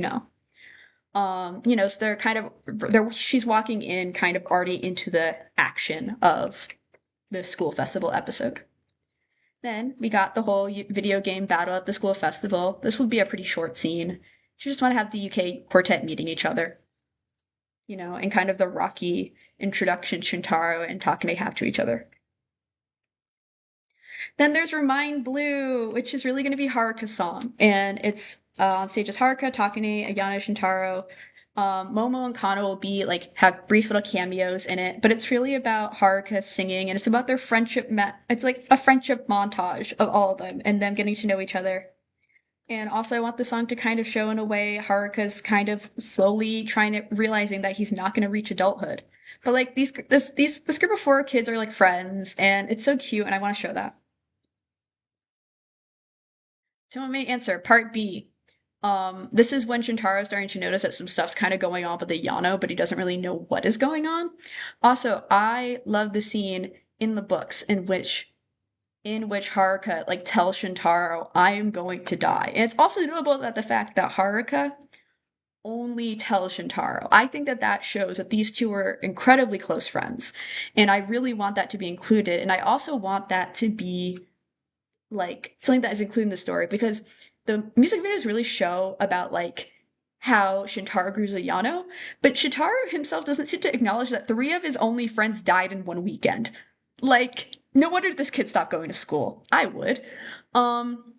Speaker 1: So they're kind of she's walking in kind of already into the action of the school festival episode. Then we got the whole video game battle at the school festival. This would be a pretty short scene. You just want to have the UK quartet meeting each other, and kind of the rocky introduction Shintaro and Takane have to each other. Then there's Remind Blue, which is really going to be Haruka's song. And it's on stage is Haruka, Takane, Ayano, Shintaro. Momo and Kano will be have brief little cameos in it, but it's really about Haruka singing, and it's about their friendship. It's like a friendship montage of all of them and them getting to know each other. And also, I want the song to kind of show in a way Haruka's kind of slowly trying to realizing that he's not going to reach adulthood. But like this group of four kids are like friends, and it's so cute, and I want to show that. So let me answer part B. This is when Shintaro's starting to notice that some stuff's kind of going on with the Yano, but he doesn't really know what is going on. Also, I love the scene in the books in which Haruka like tells Shintaro, "I am going to die." And it's also notable that the fact that Haruka only tells Shintaro. I think that that shows that these two are incredibly close friends, and I really want that to be included. And I also want that to be like something that is included in the story because the music videos really show about like how Shintaro grew as a Yano, but Shintaro himself doesn't seem to acknowledge that three of his only friends died in one weekend. Like, no wonder this kid stopped going to school. I would. Um,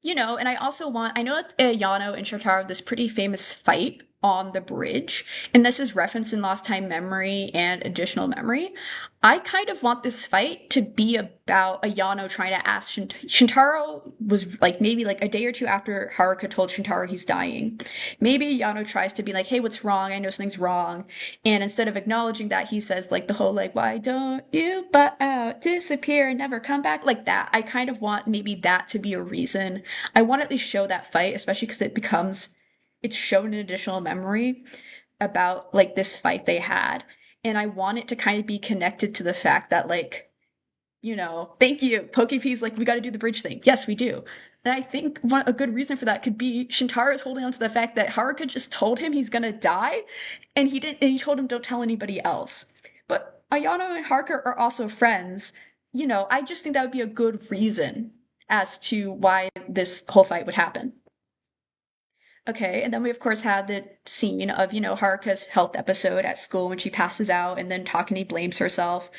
Speaker 1: and I also I know that Yano and Shotaro have this pretty famous fight on the bridge, and this is referenced in Lost Time Memory and Additional Memory. I kind of want this fight to be about a Yano trying to ask Shintaro was like maybe like a day or two after Haruka told Shintaro he's dying. Maybe Yano tries to be like, hey, what's wrong? I know something's wrong. And instead of acknowledging that, he says like the whole like, why don't you butt out, disappear, and never come back? Like that. I kind of want maybe that to be a reason. I want to at least show that fight, especially because it's shown in additional memory about like this fight they had. And I want it to kind of be connected to the fact that like, thank you. PokeP's like, we got to do the bridge thing. Yes, we do. And I think a good reason for that could be Shintaro is holding on to the fact that Haruka just told him he's gonna die, and he didn't. And he told him don't tell anybody else. But Ayano and Haruka are also friends. I just think that would be a good reason as to why this whole fight would happen. Okay, and then we of course had the scene of, Haruka's health episode at school when she passes out and then Takane blames herself.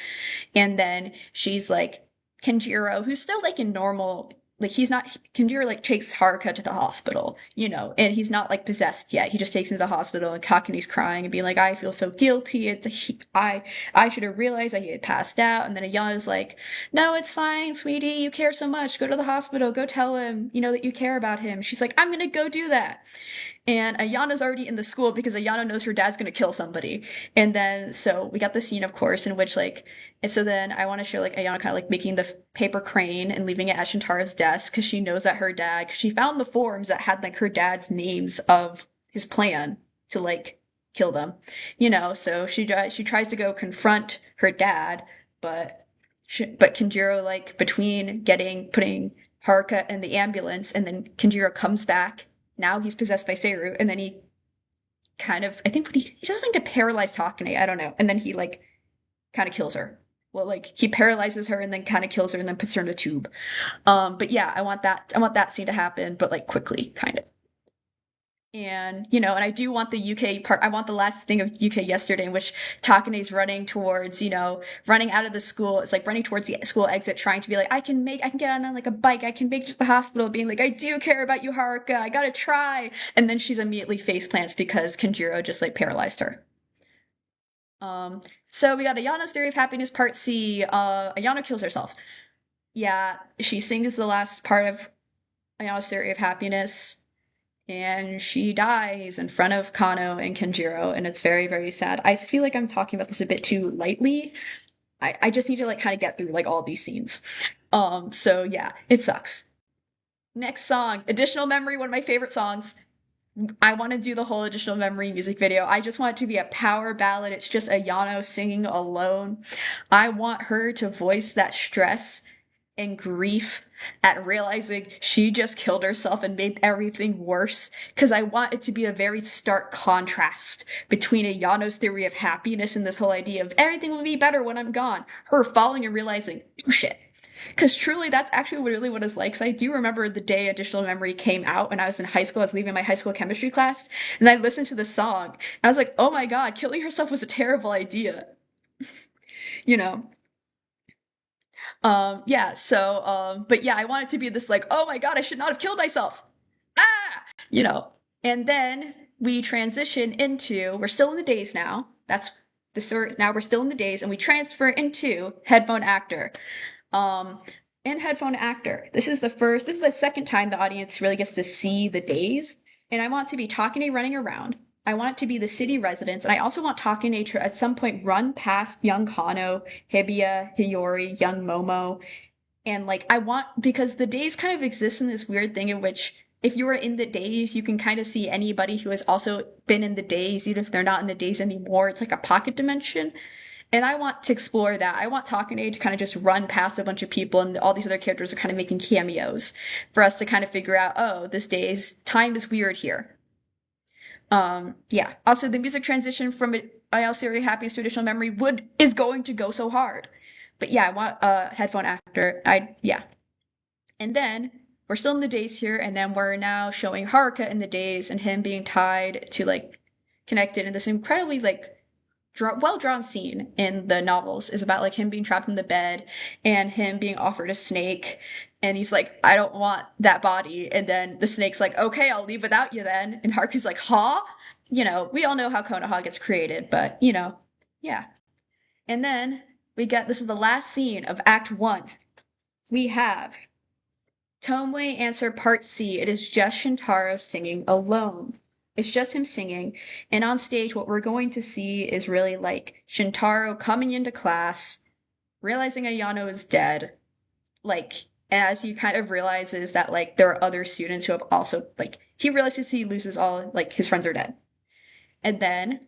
Speaker 1: And then she's like, Kenjiro, who's still like in normal, like he's not, Kenjiro like takes Haruka to the hospital, and he's not like possessed yet. He just takes him to the hospital and Kakene's crying and being like, I feel so guilty. I should have realized that he had passed out. And then Ayana's like, no, it's fine, sweetie. You care so much. Go to the hospital. Go tell him, that you care about him. She's like, I'm going to go do that. And Ayana's already in the school because Ayana knows her dad's gonna kill somebody. And then, so we got the scene, of course, in which, like, and so then I want to show, like, Ayana kind of, like, making the paper crane and leaving it at Shintaro's desk because she knows that her dad, cause she found the forms that had, like, her dad's names of his plan to, like, kill them. So she tries to go confront her dad, but Kenjiro, like, between putting Haruka in the ambulance and then Kenjiro comes back, now he's possessed by Seru, and then he kind of, I think he does something to paralyze Takane, I don't know, and then he like kind of kills her. Well, like he paralyzes her and then kind of kills her and then puts her in a tube. But yeah, I want that scene to happen, but like quickly, kind of. And and I do want the UK part. I want the last thing of UK yesterday, in which Takane's running towards, running out of the school. It's like running towards the school exit, trying to be like, I can get on like a bike. I can make it to the hospital. Being like, I do care about you, Haruka. I gotta try. And then she's immediately face plants because Kenjiro just like paralyzed her. So we got Ayano's Theory of Happiness Part C. Ayano kills herself. Yeah, she sings the last part of Ayano's Theory of Happiness and she dies in front of Kano and Kenjiro, and it's very, very sad. I feel like I'm talking about this a bit too lightly. I just need to like kind of get through like all these scenes. So yeah, it sucks. Next song, Additional Memory, one of my favorite songs. I want to do the whole Additional Memory music video. I just want it to be a power ballad. It's just Ayano singing alone. I want her to voice that stress and grief at realizing she just killed herself and made everything worse. Because I want it to be a very stark contrast between Ayano's theory of happiness and this whole idea of everything will be better when I'm gone. Her falling and realizing, oh shit. Because truly, that's actually really what it's like. So I do remember the day Additional Memory came out when I was in high school. I was leaving my high school chemistry class, and I listened to the song. And I was like, oh my god, killing herself was a terrible idea. You know, yeah, so, but yeah, I want it to be this like, oh my god, I should not have killed myself. Ah! You know, and then we transition into, we're still in the days now. That's now we're still in the days, and we transfer into headphone actor. Um, and headphone actor. This is the second time the audience really gets to see the days. And I want to be Takane running around. I want it to be the city residents. And I also want Takane to at some point run past young Kano, Hibiya, Hiyori, young Momo. And like, because the days kind of exist in this weird thing in which if you are in the days, you can kind of see anybody who has also been in the days, even if they're not in the days anymore. It's like a pocket dimension. And I want to explore that. I want Takane to kind of just run past a bunch of people, and all these other characters are kind of making cameos for us to kind of figure out, oh, this day's time is weird here. Yeah. Also, the music transition from IL Theory Happiness to Additional Memory is going to go so hard. But yeah, I want a headphone actor. Yeah. And then we're still in the days here, and then we're now showing Haruka in the days and him being tied to like connected in this incredibly like well drawn scene in the novels is about like him being trapped in the bed and him being offered a snake, and he's like, I don't want that body, and then the snake's like, okay, I'll leave without you then, and Haruka's like, huh? We all know how Konoha gets created, but yeah. And then this is the last scene of Act 1. We have Tomoe answer part C. It is just Shintaro singing alone. It's just him singing. And on stage, what we're going to see is really like Shintaro coming into class, realizing Ayano is dead. Like, as he kind of realizes that like there are other students who have also like he realizes he loses all like his friends are dead. And then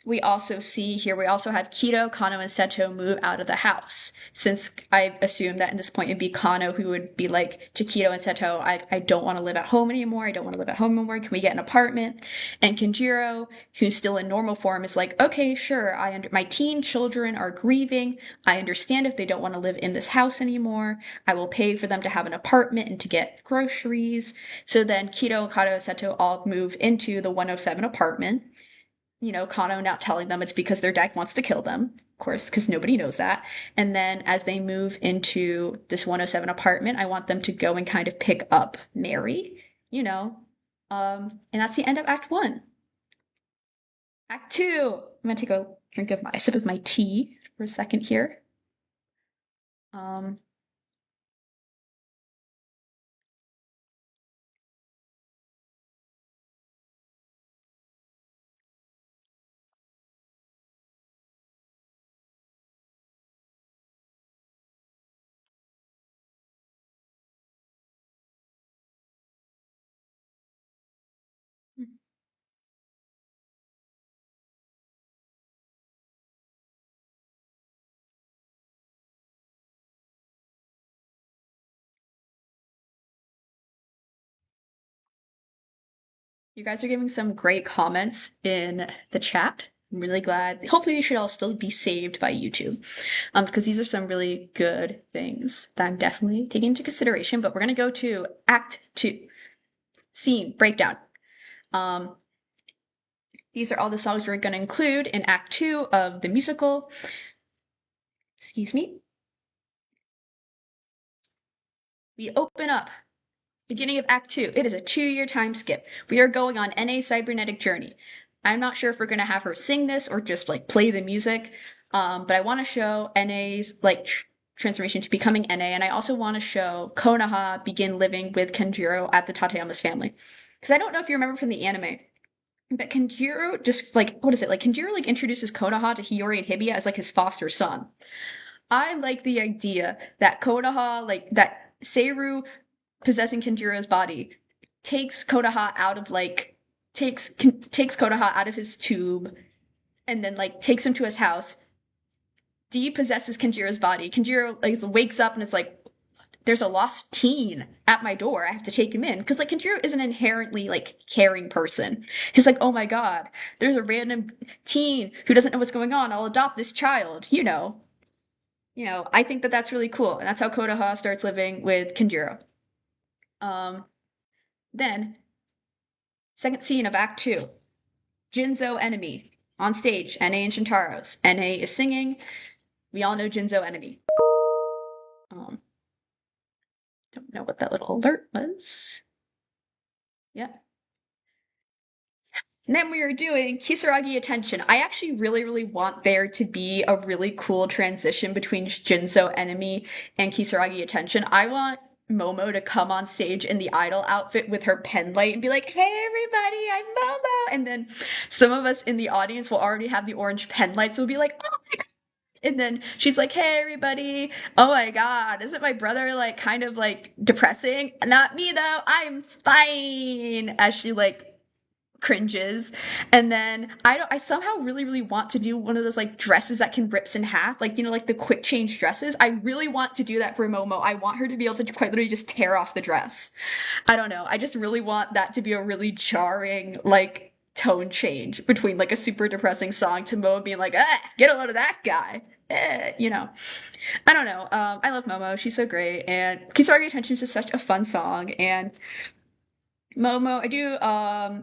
Speaker 1: we also have Kido, Kano, and Seto move out of the house. Since I assume that in this point it'd be Kano who would be like to Kido and Seto, I don't want to live at home anymore. I don't want to live at home anymore. Can we get an apartment? And Kenjiro, who's still in normal form, is like, okay, sure. My teen children are grieving. I understand if they don't want to live in this house anymore. I will pay for them to have an apartment and to get groceries. So then Kido, Kano, and Seto all move into the 107 apartment. Kano not telling them it's because their dad wants to kill them, of course, because nobody knows that. And then as they move into this 107 apartment, I want them to go and kind of pick up Mary, and that's the end of Act 1. Act 2, I'm going to take a sip of my tea for a second here. Um, You guys are giving some great comments in the chat. I'm really glad. Hopefully, they should all still be saved by YouTube, because these are some really good things that I'm definitely taking into consideration. But we're gonna go to Act 2, scene breakdown. These are all the songs we're gonna include in Act 2 of the musical. Excuse me. We open up beginning of Act 2. It is a 2-year time skip. We are going on NA's cybernetic journey. I'm not sure if we're going to have her sing this or just like play the music, but I want to show NA's like transformation to becoming NA, and I also want to show Konoha begin living with Kenjiro at the Tateyama's family. Because I don't know if you remember from the anime, but Kenjiro just like, what is it? Like Kenjiro like introduces Konoha to Hiyori and Hibiya as like his foster son. I like the idea that Konoha, like that Seiru possessing Kenjiro's body, takes Konoha out of like takes Konoha out of his tube, and then like takes him to his house, depossesses Kenjiro's body. Kenjiro like wakes up and it's like, there's a lost teen at my door. I have to take him in. Because like Kenjiro is an inherently like caring person. He's like, oh my god, there's a random teen who doesn't know what's going on. I'll adopt this child. I think that that's really cool, and that's how Konoha starts living with Kenjiro. Then, second scene of Act 2. Jinzo enemy. On stage, NA and Shintaro's. NA is singing. We all know Jinzo enemy. Don't know what that little alert was. Yeah. And then we were doing Kisaragi Attention. I actually really, really want there to be a really cool transition between Jinzo Enemy and Kisaragi Attention. I want Momo to come on stage in the idol outfit with her pen light and be like, "Hey everybody, I'm Momo." And then some of us in the audience will already have the orange pen lights. So we'll be like, "Oh my god." And then she's like, "Hey everybody. Oh my god, isn't my brother like kind of like depressing? Not me though. I'm fine." As she like cringes. And then I somehow really, really want to do one of those like dresses that can rips in half, like, you know, like the quick change dresses. I really want to do that for Momo. I want her to be able to quite literally just tear off the dress. I don't know. I just really want that to be a really jarring like tone change between like a super depressing song to Momo being like, "Ah, get a load of that guy." You know, I don't know. I love Momo. She's so great, and Kisaragi Attention is just such a fun song. And Momo, I do,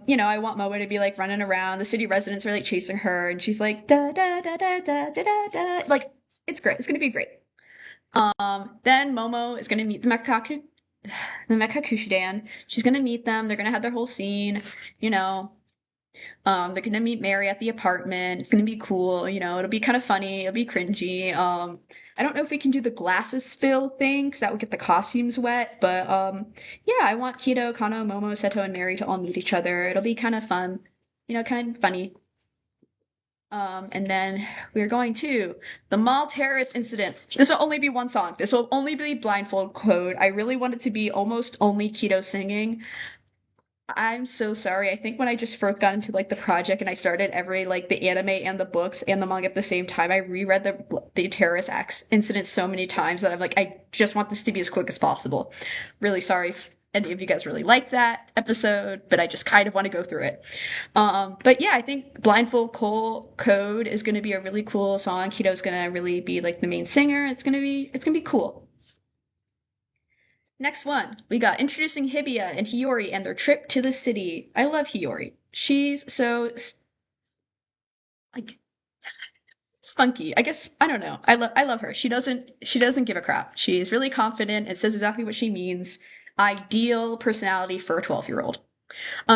Speaker 1: you know, I want Momo to be like running around. The city residents are like chasing her, and she's like da da da da da da da da. Like, it's great. It's gonna be great. Then Momo is gonna meet the Mekakushidan. She's gonna meet them. They're gonna have their whole scene. You know, they're gonna meet Mary at the apartment. It's gonna be cool. You know, it'll be kind of funny. It'll be cringy. I don't know if we can do the glasses spill thing because that would get the costumes wet. But yeah, I want Kido, Kano, Momo, Seto, and Mary to all meet each other. It'll be kind of fun. You know, kind of funny. And then we're going to the mall terrorist incident. This will only be one song. This will only be blindfold code. I really want it to be almost only Kido singing. I'm so sorry. I think when I just first got into like the project and I started every like the anime and the books and the manga at the same time, I reread the terrorist acts incident so many times that I'm like, I just want this to be as quick as possible. Really sorry if any of you guys really like that episode, but I just kind of want to go through it. But yeah, I think Blindfold Code is going to be a really cool song. Kido's going to really be like the main singer. It's going to be cool. Next one, we got introducing Hibiya and Hiyori and their trip to the city. I love Hiyori. She's so like spunky. I guess I don't know. I love her. She doesn't give a crap. She's really confident. It says exactly what she means. Ideal personality for a 12-year-old.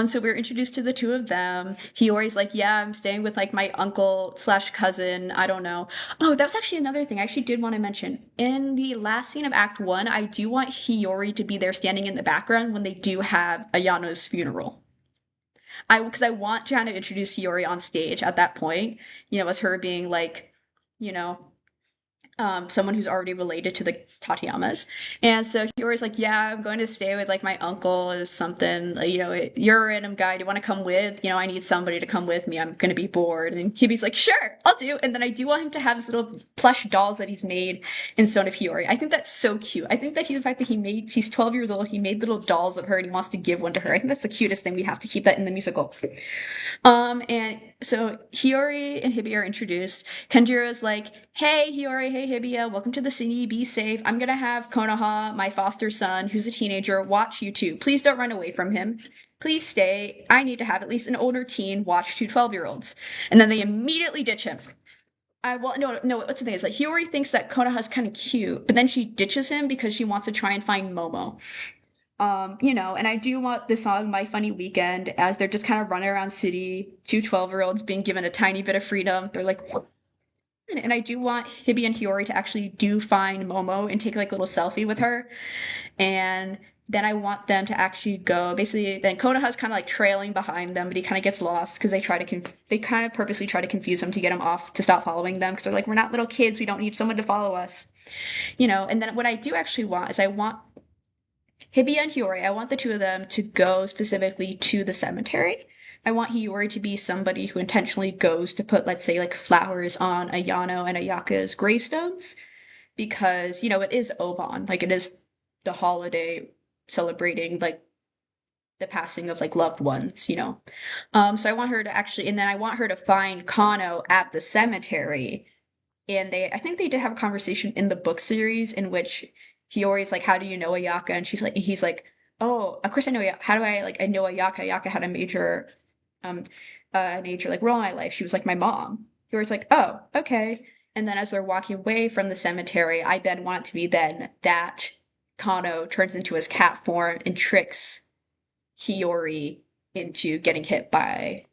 Speaker 1: So we were introduced to the two of them. Hiyori's like, "Yeah, I'm staying with like my uncle slash cousin. I don't know." Oh, that was actually another thing I actually did want to mention. In the last scene of Act 1, I do want Hiyori to be there standing in the background when they do have Ayano's funeral. Because I want to kind of introduce Hiyori on stage at that point, you know, as her being like, you know, someone who's already related to the Tatiyamas. And so Hiyori's like, "Yeah, I'm going to stay with like my uncle or something. Like, you know, you're a random guy. Do you want to come with? You know, I need somebody to come with me. I'm going to be bored." And Kibi's like, "Sure, I'll do." And then I do want him to have his little plush dolls that he's made in Stone of Hiyori. I think that's so cute. I think that the fact that he's 12 years old, he made little dolls of her and he wants to give one to her. I think that's the cutest thing. We have to keep that in the musical. And so Hiyori and Hibiya are introduced. Kanjuro's like, "Hey Hiyori, hey Hibiya, welcome to the city, be safe. I'm gonna have Konoha, my foster son, who's a teenager, watch you two. Please don't run away from him. Please stay. I need to have at least an older teen watch two 12-year-olds." And then they immediately ditch him. No, what's the thing is like Hiyori thinks that Konoha's kind of cute, but then she ditches him because she wants to try and find Momo. You know, and I do want the song My Funny Weekend as they're just kind of running around city, two 12-year-olds being given a tiny bit of freedom. They're like, "What?" And I do want Hibi and Hiyori to actually do find Momo and take like a little selfie with her. And then I want them to actually go. Basically, then Konoha's kind of like trailing behind them, but he kind of gets lost because they kind of purposely try to confuse him to get him off to stop following them because they're like, "We're not little kids. We don't need someone to follow us." You know, and then what I do actually want is I want Hibiya and Hiyori, I want the two of them to go specifically to the cemetery. I want Hiyori to be somebody who intentionally goes to put, let's say, like flowers on Ayano and Ayaka's gravestones because, you know, it is Obon. Like, it is the holiday celebrating, like, the passing of, like, loved ones, you know? So I want her to actually, and then I want her to find Kano at the cemetery. And I think they did have a conversation in the book series in which Hiyori's like, "How do you know Ayaka?" And he's like, "Oh, of course I know. How do I like? I know Ayaka. Ayaka had um, major like role in my life. She was like my mom." Hiyori's like, "Oh, okay." And then as they're walking away from the cemetery, I then want it to be then that Kano turns into his cat form and tricks Hiyori into getting hit by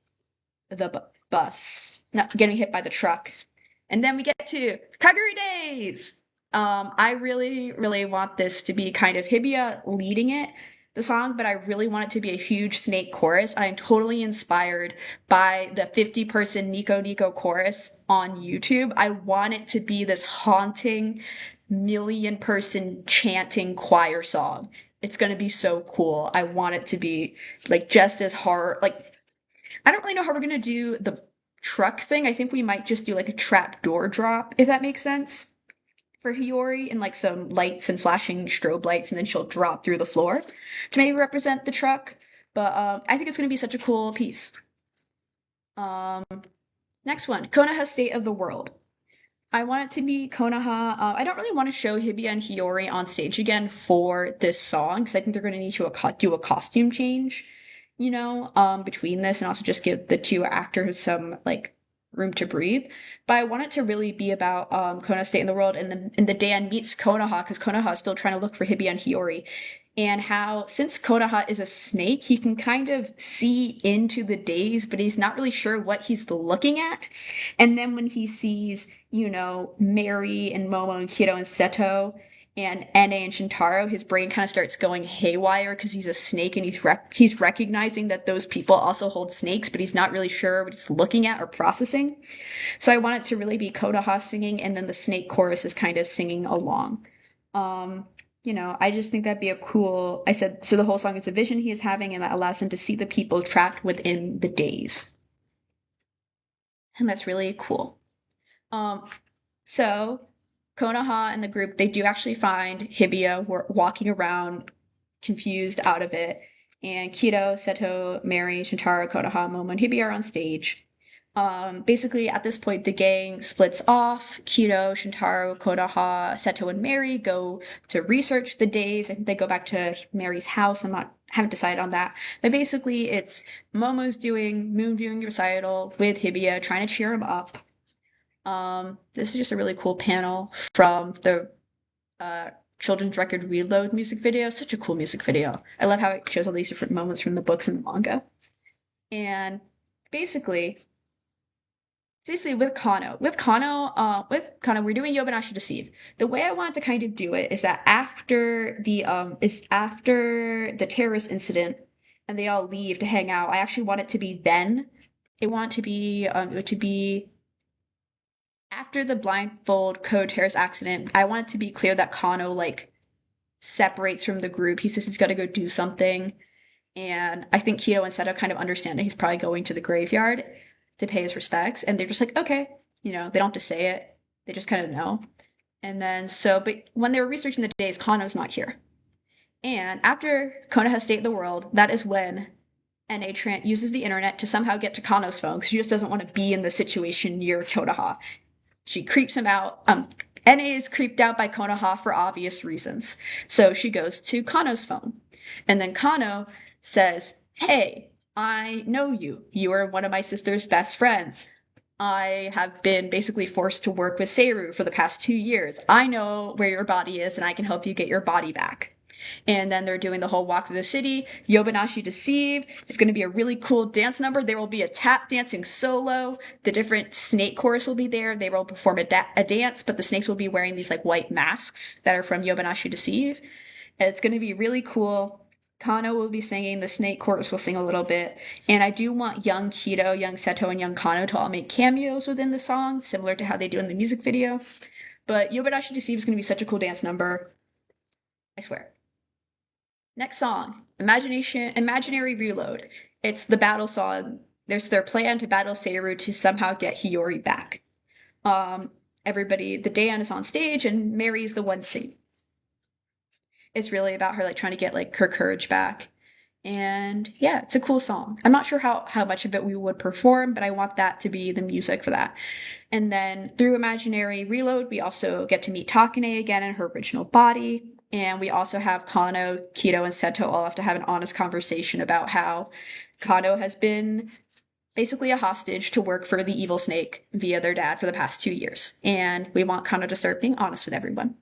Speaker 1: the bus, not getting hit by the truck. And then we get to Kagerou Days. I really, really want this to be kind of Hibiya leading the song, but I really want it to be a huge snake chorus. I am totally inspired by the 50-person Nico Nico chorus on YouTube. I want it to be this haunting million-person chanting choir song. It's going to be so cool. I want it to be like just as hard. Like, I don't really know how we're going to do the truck thing. I think we might just do like a trap door drop, if that makes sense, for Hiyori, and like some lights and flashing strobe lights, and then she'll drop through the floor to maybe represent the truck. But I think it's going to be such a cool piece. Um, Next one, Konoha's State of the World. I want it to be Konoha. I don't really want to show Hibiya and Hiyori on stage again for this song because I think they're going to need to do a costume change, between this, and also just give the two actors some like room to breathe. But I want it to really be about Konoha's State in the World, and the Dan meets Konoha because Konoha is still trying to look for Hibiya and Hiyori, and how since Konoha is a snake, he can kind of see into the days, but he's not really sure what he's looking at. And then when he sees, Mary and Momo and Kiro and Seto and Ene and Shintaro, his brain kind of starts going haywire because he's a snake, and he's recognizing that those people also hold snakes, but he's not really sure what he's looking at or processing. So I want it to really be Konoha singing, and then the snake chorus is kind of singing along. I just think that'd be a cool. I said, so the whole song is a vision he is having, and that allows him to see the people trapped within the days. And that's really cool. So Konoha and the group, they do actually find Hibiya walking around confused out of it. And Kiro, Seto, Mary, Shintaro, Konoha, Momo, and Hibiya are on stage. Basically, at this point, the gang splits off. Kiro, Shintaro, Konoha, Seto, and Mary go to research the days. I think they go back to Mary's house. Haven't decided on that. But basically, it's Momo's doing moon viewing recital with Hibiya, trying to cheer him up. This is just a really cool panel from the Children's Record Reload music video. Such a cool music video. I love how it shows all these different moments from the books and the manga. And basically with Kano, we're doing Yobanashi Deceive. The way I wanted to kind of do it is that after the terrorist incident and they all leave to hang out, I actually want it to be then. It to be after the blindfold code terrorist accident. I want it to be clear that Kano like separates from the group. He says he's got to go do something, and I think Kiro and Seto kind of understand that he's probably going to the graveyard to pay his respects, and they're just like, okay, they don't have to say it, they just kind of know. And then but when they were researching the days, Kano's not here, and after Konoha's State of the World, that is when NA Trant uses the internet to somehow get to Kano's phone because she just doesn't want to be in the situation near Konoha. She creeps him out. NA is creeped out by Konoha for obvious reasons. So she goes to Kano's phone. And then Kano says, hey, I know you. You are one of my sister's best friends. I have been basically forced to work with Seiru for the past 2 years. I know where your body is, and I can help you get your body back. And then they're doing the whole walk through the city. Yobanashi Deceive. It's going to be a really cool dance number. There will be a tap dancing solo. The different snake chorus will be there. They will perform a dance, but the snakes will be wearing these like white masks that are from Yobanashi Deceive. And it's going to be really cool. Kano will be singing. The snake chorus will sing a little bit. And I do want young Kiro, young Seto, and young Kano to all make cameos within the song, similar to how they do in the music video. But Yobanashi Deceive is going to be such a cool dance number. I swear. Next song, Imaginary Reload. It's the battle song. There's their plan to battle Seiru to somehow get Hiyori back. Everybody, the Dan is on stage and Mary's the one singing. It's really about her like trying to get like her courage back. And yeah, it's a cool song. I'm not sure how much of it we would perform, but I want that to be the music for that. And then through Imaginary Reload, we also get to meet Takane again in her original body. And we also have Kano, Kiro, and Seto all have to have an honest conversation about how Kano has been basically a hostage to work for the evil snake via their dad for the past 2 years. And we want Kano to start being honest with everyone.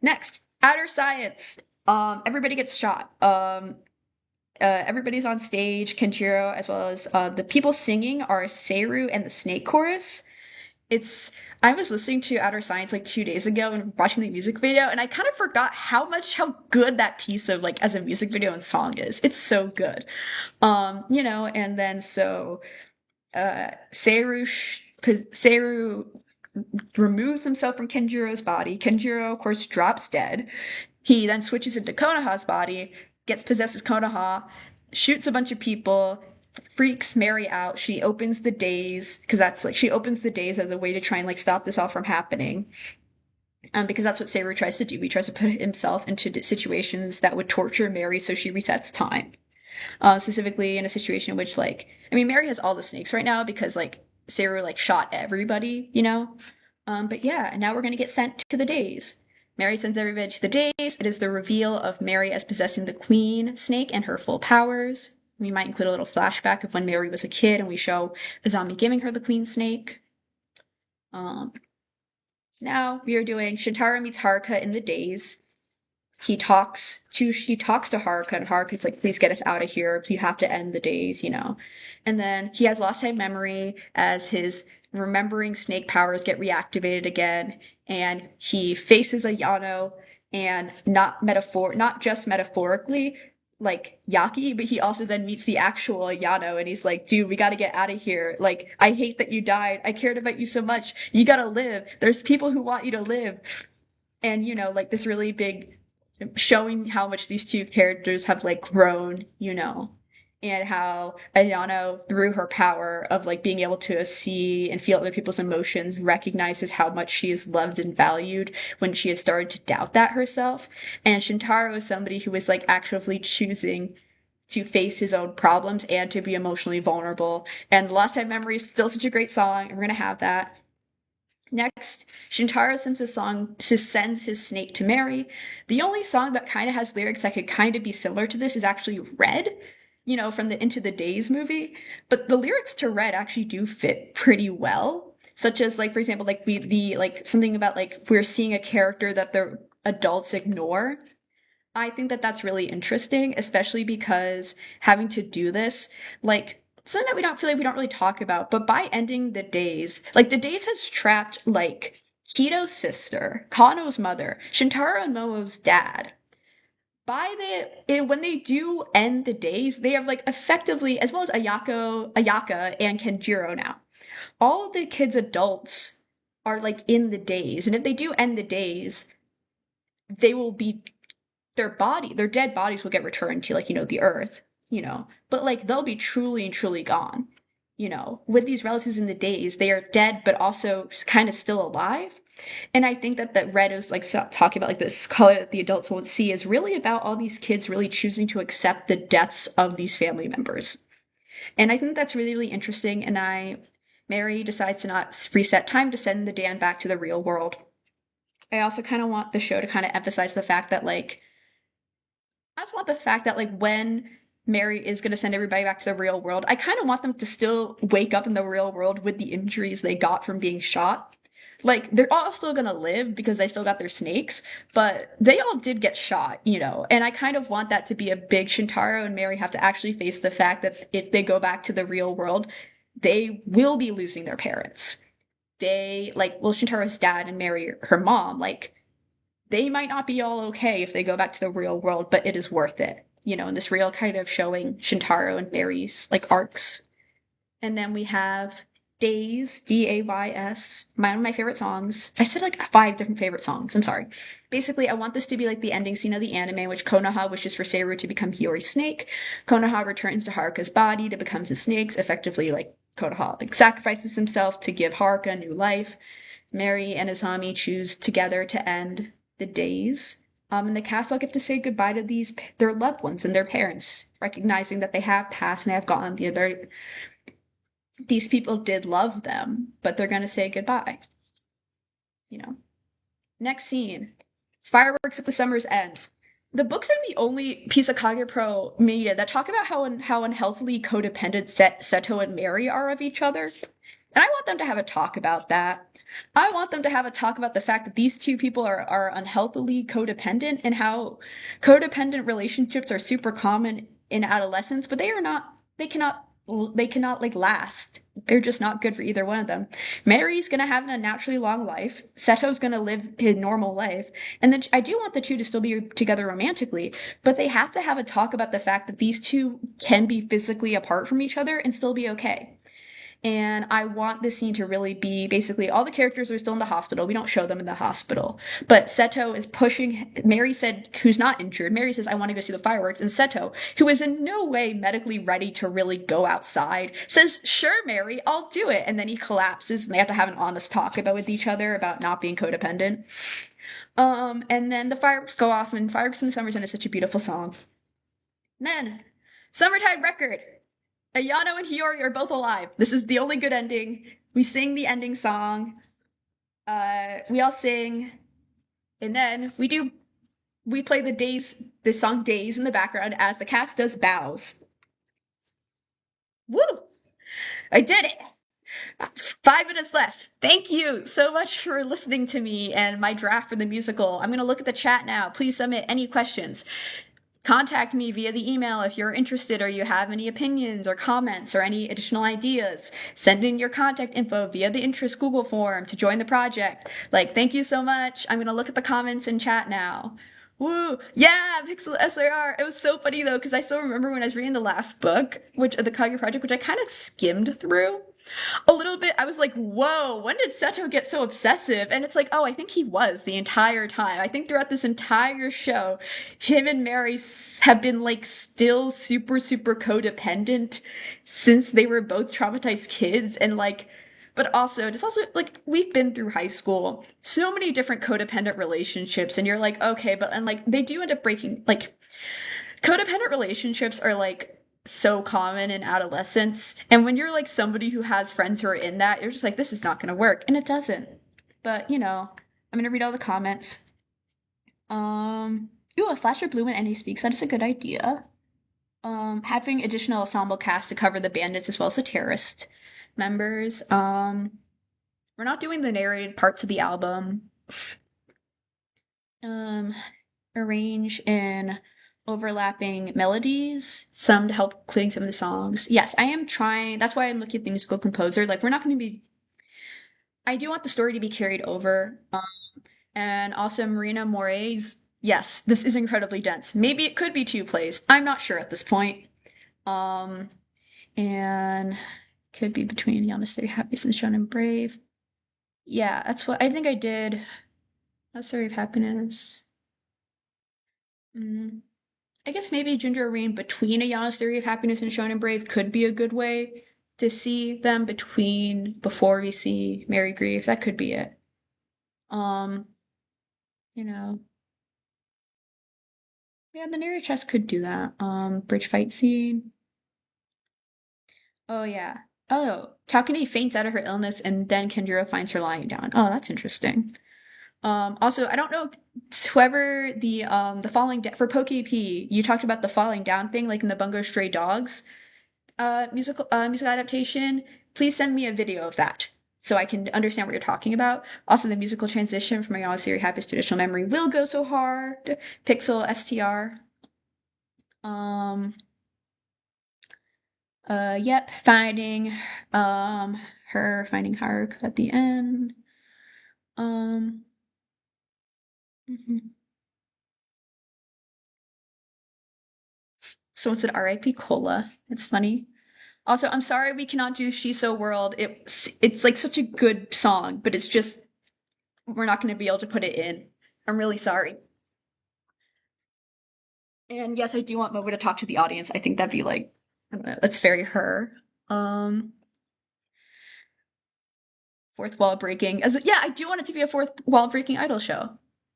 Speaker 1: Next, Outer Science. Everybody gets shot. Everybody's on stage, Kenjiro, as well as the people singing are Seiru and the Snake Chorus. It's I was listening to Outer Science like 2 days ago and watching the music video, and I kind of forgot how good that piece of like as a music video and song is. It's so good. And then so Seiru removes himself from Kenjiro's body. Kenjiro, of course, drops dead. He then switches into Konoha's body, gets possesses Konoha, shoots a bunch of people, freaks Mary out. She opens the daze because that's like she opens the daze as a way to try and like stop this all from happening. Because that's what Seiru tries to do. He tries to put himself into situations that would torture Mary, so she resets time. Specifically in a situation in which like Mary has all the snakes right now because like Seiru like shot everybody, you know. But yeah, and now we're gonna get sent to the daze. Mary sends everybody to the daze. It is the reveal of Mary as possessing the queen snake and her full powers. We might include a little flashback of when Mary was a kid, and we show Azami giving her the queen snake. Now we are doing Shintaro meets Haruka in the daze. She talks to Haruka, and Haruka's like, please get us out of here. You have to end the days, you know. And then he has lost time memory as his remembering snake powers get reactivated again, and he faces a Yano, and not just metaphorically, like Yaki, but he also then meets the actual Yano, and he's like, dude, we gotta get out of here. Like, I hate that you died. I cared about you so much. You gotta live. There's people who want you to live. And, like this really big showing how much these two characters have like grown, and how Ayano, through her power of like being able to see and feel other people's emotions, recognizes how much she is loved and valued when she had started to doubt that herself. And Shintaro is somebody who is like actively choosing to face his own problems and to be emotionally vulnerable. And Lost Time Memory is still such a great song, and we're gonna have that. Next, Shintaro sends his snake to Mary. The only song that kind of has lyrics that could kind of be similar to this is actually Red, from the Into the Days movie. But the lyrics to Red actually do fit pretty well. Such as, like, for example, like something about like we're seeing a character that the adults ignore. I think that that's really interesting, especially because having to do this, like, something that we don't really talk about, but by ending the days, like the days has trapped like Kito's sister, Kano's mother, Shintaro and Momo's dad. When they do end the days, they have like effectively, as well as Ayaka and Kenjiro now. All of the kids' adults are like in the days, and if they do end the days, they will be their dead bodies will get returned to like, the earth, but like they'll be truly and truly gone. With these relatives in the days, they are dead, but also kind of still alive. And I think that Red is like talking about like this color that the adults won't see is really about all these kids really choosing to accept the deaths of these family members. And I think that's really, really interesting. And Mary decides to not reset time to send the Dan back to the real world. I also kind of want the show to kind of emphasize the fact that like I just want the fact that like when Mary is going to send everybody back to the real world, I kind of want them to still wake up in the real world with the injuries they got from being shot. Like they're all still going to live because they still got their snakes, but they all did get shot, And I kind of want that to be a big Shintaro and Mary have to actually face the fact that if they go back to the real world, they will be losing their parents. Shintaro's dad and Mary, her mom, like they might not be all okay if they go back to the real world, but it is worth it. And this real kind of showing Shintaro and Mary's like arcs. And then we have Days, Days, one of my favorite songs. I said like 5 different favorite songs. I'm sorry. Basically, I want this to be like the ending scene of the anime in which Konoha wishes for Seiru to become Hiyori's snake. Konoha returns to Haruka's body to become his snakes, effectively like Konoha like sacrifices himself to give Haruka new life. Mary and Azami choose together to end the days. And the cast all get to say goodbye to their loved ones and their parents, recognizing that they have passed and they have gone. These people did love them, but they're going to say goodbye. Next scene. It's fireworks at the summer's end. The books are the only piece of KagePro media that talk about how unhealthily codependent Seto and Mary are of each other. And I want them to have a talk about that. I want them to have a talk about the fact that these two people are unhealthily codependent and how codependent relationships are super common in adolescence, but they cannot like last. They're just not good for either one of them. Mary's gonna have a naturally long life. Seto's gonna live his normal life. And then I do want the two to still be together romantically, but they have to have a talk about the fact that these two can be physically apart from each other and still be okay. And I want this scene to really be basically all the characters are still in the hospital. We don't show them in the hospital. But Seto is pushing. Mary said, who's not injured, Mary says, I want to go see the fireworks. And Seto, who is in no way medically ready to really go outside, says, sure, Mary, I'll do it. And then he collapses and they have to have an honest talk about with each other about not being codependent. And then the fireworks go off, and Fireworks in the Summer Sun is such a beautiful song. And then, Summertime Record. Ayano and Hiyori are both alive. This is the only good ending. We sing the ending song. We all sing, and then we play the song Days in the background as the cast does bows. Woo! I did it! 5 minutes left. Thank you so much for listening to me and my draft for the musical. I'm going to look at the chat now. Please submit any questions. Contact me via the email if you're interested or you have any opinions or comments or any additional ideas. Send in your contact info via the interest Google form to join the project. Thank you so much. I'm going to look at the comments in chat now. Woo! Yeah, Pixel SAR. It was so funny though, because I still remember when I was reading the last book, which the Kagerou Project, which I kind of skimmed through a little bit. I was like, whoa, when did Seto get so obsessive? And it's like, oh, I think he was the entire time. I think throughout this entire show, him and Mary have been still super, super codependent since they were both traumatized kids. And but also, just also, we've been through high school, so many different codependent relationships, and you're like, okay, but, and they do end up breaking, codependent relationships are so common in adolescence. And when you're somebody who has friends who are in that, you're just like, this is not going to work. And it doesn't. But, I'm going to read all the comments. Ooh, a Flasher Blue when Annie speaks. That is a good idea. Having additional ensemble cast to cover the bandits as well as the terrorist members. We're not doing the narrated parts of the album. Arrange in overlapping melodies, some to help clean some of the songs. Yes, I am trying. That's why I'm looking at the musical composer. We're not going to be. I do want the story to be carried over. And also Marina Moraes. Yes, this is incredibly dense. Maybe it could be two plays. I'm not sure at this point. And could be between Giannis Theory Happiness and Shonen Brave. Yeah, that's what I think I did. Not Story of Happiness. I guess maybe Ginger Rain between A Yana's Theory of Happiness and Shonen Brave could be a good way to see them before we see Mary Grieve. That could be it. You know. Yeah, the narrator chest could do that. Bridge fight scene. Oh yeah. Oh, Takane faints out of her illness and then Kendra finds her lying down. Oh, that's interesting. Also, I don't know whoever the falling down for Poke P, you talked about the falling down thing, in the Bungo Stray Dogs musical adaptation. Please send me a video of that so I can understand what you're talking about. Also, the musical transition from my Series Happiest Traditional Memory will go so hard. Pixel STR. Yep, finding her finding Haruka at the end. Someone said R.I.P. Cola. It's funny. Also, I'm sorry we cannot do Shiso World. It's such a good song, but it's just we're not going to be able to put it in. I'm really sorry. And yes, I do want Momo to talk to the audience. I think that'd be I don't know, that's very her. Fourth wall breaking. Yeah, I do want it to be a fourth wall breaking idol show.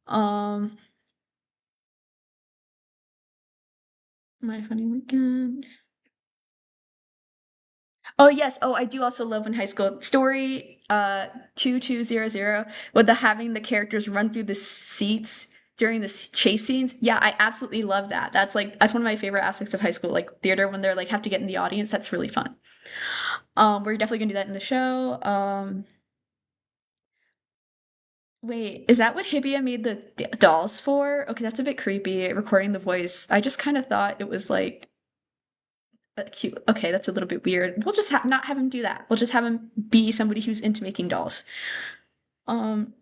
Speaker 1: My Funny Weekend. Oh yes. Oh, I do also love when high school story 2200 with having the characters run through the seats during the chase scenes. Yeah, I absolutely love that. That's one of my favorite aspects of high school, theater when they're have to get in the audience. That's really fun. We're definitely gonna do that in the show. Wait, is that what Hibiya made the dolls for? Okay, that's a bit creepy, recording the voice. I just kind of thought it was Cute. Okay, that's a little bit weird. We'll just not have him do that. We'll just have him be somebody who's into making dolls. Um,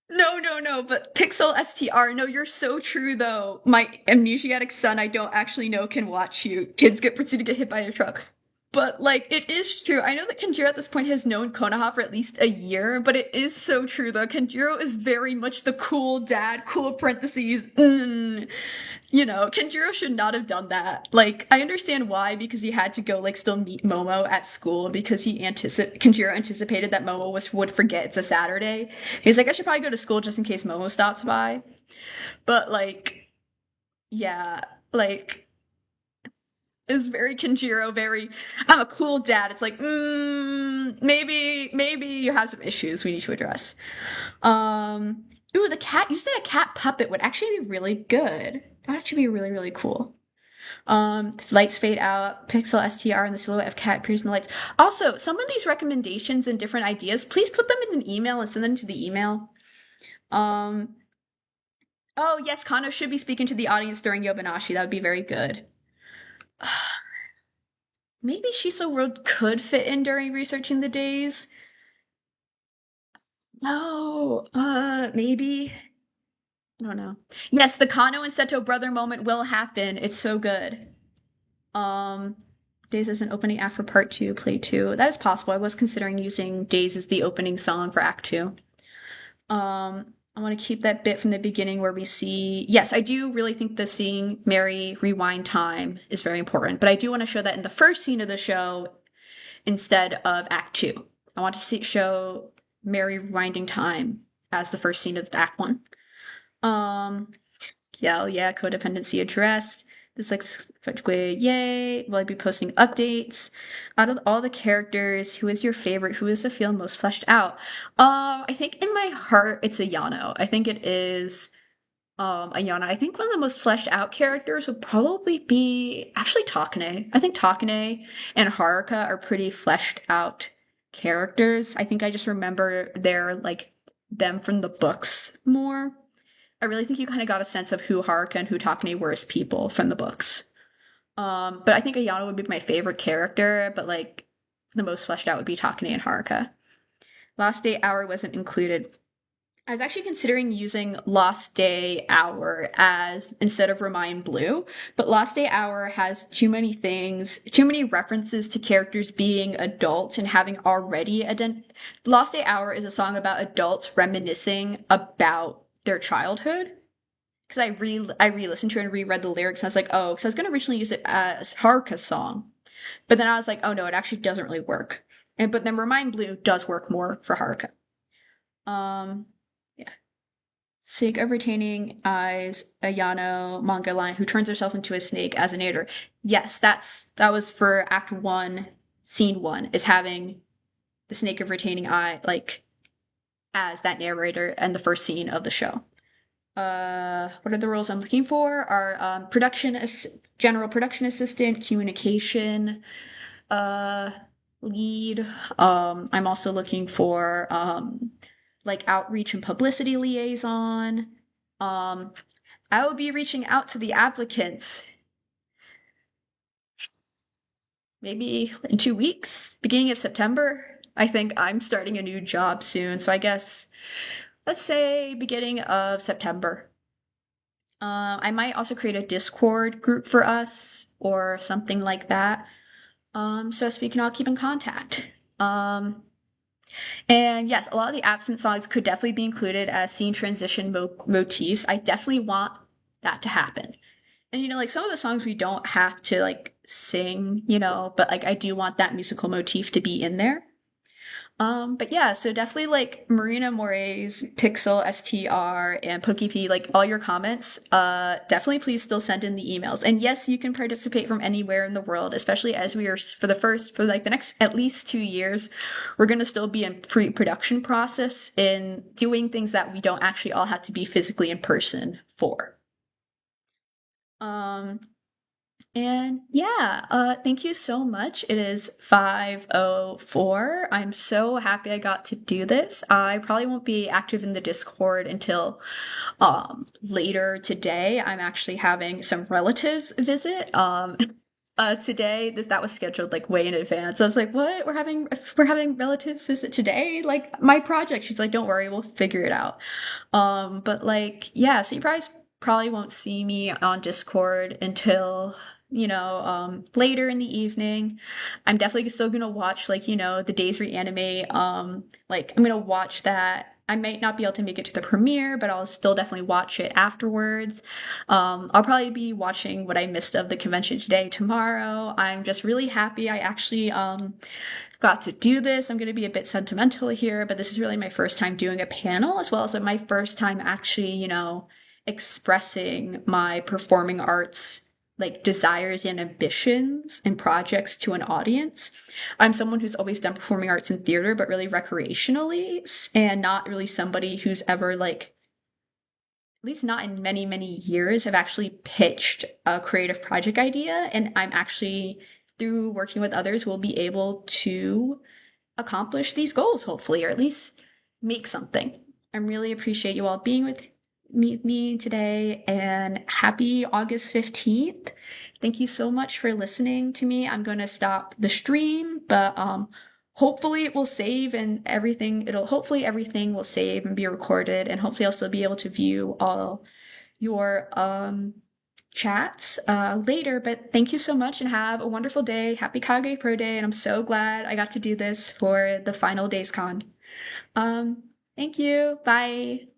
Speaker 1: no, no, no, but Pixel STR, no, you're so true though. My amnesiac son I don't actually know can watch you. Kids get proceed to get hit by a truck. But like it is true. I know that Kenjiro at this point has known Konoha for at least a year, but it is so true though. Kenjiro is very much the cool dad, cool parentheses. Kenjiro should not have done that. Like, I understand why, because he had to go, like, still meet Momo at school because Kenjiro anticipated that Momo would forget it's a Saturday. He's like, I should probably go to school just in case Momo stops by. But, like, yeah, like, it's very Kenjiro, very, I'm a cool dad. It's like, maybe you have some issues we need to address. Ooh, the cat, you said a cat puppet would actually be really good. That would actually be really, really cool. Lights fade out, pixel STR, and the silhouette of cat appears in the lights. Also, some of these recommendations and different ideas, please put them in an email and send them to the email. Um, oh, yes, Kano should be speaking to the audience during Yobanashi. That would be very good. Maybe Shiso World could fit in during researching the days. No, maybe. I don't know. Yes, the Kano and Seto brother moment will happen. It's so good. Um, Days as an opening act for part two, play two. That is possible. I was considering using Days as the opening song for act two. I want to keep that bit from the beginning where we see. Yes, I do really think the seeing Mary rewind time is very important, but I do want to show that in the first scene of the show instead of act two. I want to show Mary rewinding time as the first scene of act one. Yeah, codependency addressed. This like yay. Will I be posting updates? Out of all the characters, who is your favorite? Who is the feel most fleshed out? I think in my heart it's Ayano. I think it is Ayana. I think one of the most fleshed out characters would probably be actually Takane. I think Takane and Haruka are pretty fleshed out characters. I think I just remember their like them from the books more. I really think you kind of got a sense of who Haruka and who Takane were as people from the books. But I think Ayano would be my favorite character, but like the most fleshed out would be Takane and Haruka. Lost Day Hour wasn't included. I was actually considering using Lost Day Hour as instead of Remind Blue, but Lost Day Hour has too many things, too many references to characters being adults and having already Lost Day Hour is a song about adults reminiscing about their childhood. Because I re-listened to it and reread the lyrics and I was like, oh, because I was going to originally use it as Haruka's song, but then I was like, oh no, it actually doesn't really work. But then Remind Blue does work more for Haruka. Yeah. Sake of retaining eyes, Ayano manga line who turns herself into a snake as a narrator. Yes, that was for Act 1, Scene 1, is having the snake of retaining eye like as that narrator and the first scene of the show. What are the roles I'm looking for? Are general production assistant, communication, lead. I'm also looking for like outreach and publicity liaison. I will be reaching out to the applicants maybe in 2 weeks, beginning of September. I think I'm starting a new job soon, so I guess let's say beginning of September. I might also create a Discord group for us or something like that. So as we can all keep in contact. And yes, a lot of the absent songs could definitely be included as scene transition motifs. I definitely want that to happen. And like some of the songs we don't have to like sing, but like I do want that musical motif to be in there. But yeah, so definitely like Marina Moray's Pixel STR and PokeP, like all your comments, definitely please still send in the emails. And yes, you can participate from anywhere in the world, especially as we are for the next at least 2 years, we're gonna still be in pre-production process in doing things that we don't actually all have to be physically in person for. Um And yeah, thank you so much. It is 5:04. I'm so happy I got to do this. I probably won't be active in the Discord until later today. I'm actually having some relatives visit. Today that was scheduled like way in advance. I was like, "What? We're having relatives visit today? Like my project." She's like, "Don't worry, we'll figure it out." But like, yeah, so you probably won't see me on Discord until, later in the evening. I'm definitely still gonna watch like, the Days Reanimate. Like I'm gonna watch that. I might not be able to make it to the premiere, but I'll still definitely watch it afterwards. I'll probably be watching what I missed of the convention today, tomorrow. I'm just really happy I actually got to do this. I'm going to be a bit sentimental here, but this is really my first time doing a panel, as well as my first time actually, expressing my performing arts like desires and ambitions and projects to an audience. I'm someone who's always done performing arts in theater, but really recreationally, and not really somebody who's ever like, at least not in many, many years, have actually pitched a creative project idea. And I'm actually, through working with others, will be able to accomplish these goals, hopefully, or at least make something. I really appreciate you all being with me today, and happy August 15th. Thank you so much for listening to me. I'm going to stop the stream, but hopefully it will save and everything. Hopefully everything will save and be recorded, and hopefully I'll still be able to view all your chats later. But thank you so much and have a wonderful day. Happy KagePro Day, and I'm so glad I got to do this for the final DazeCon. Um, Thank you. Bye.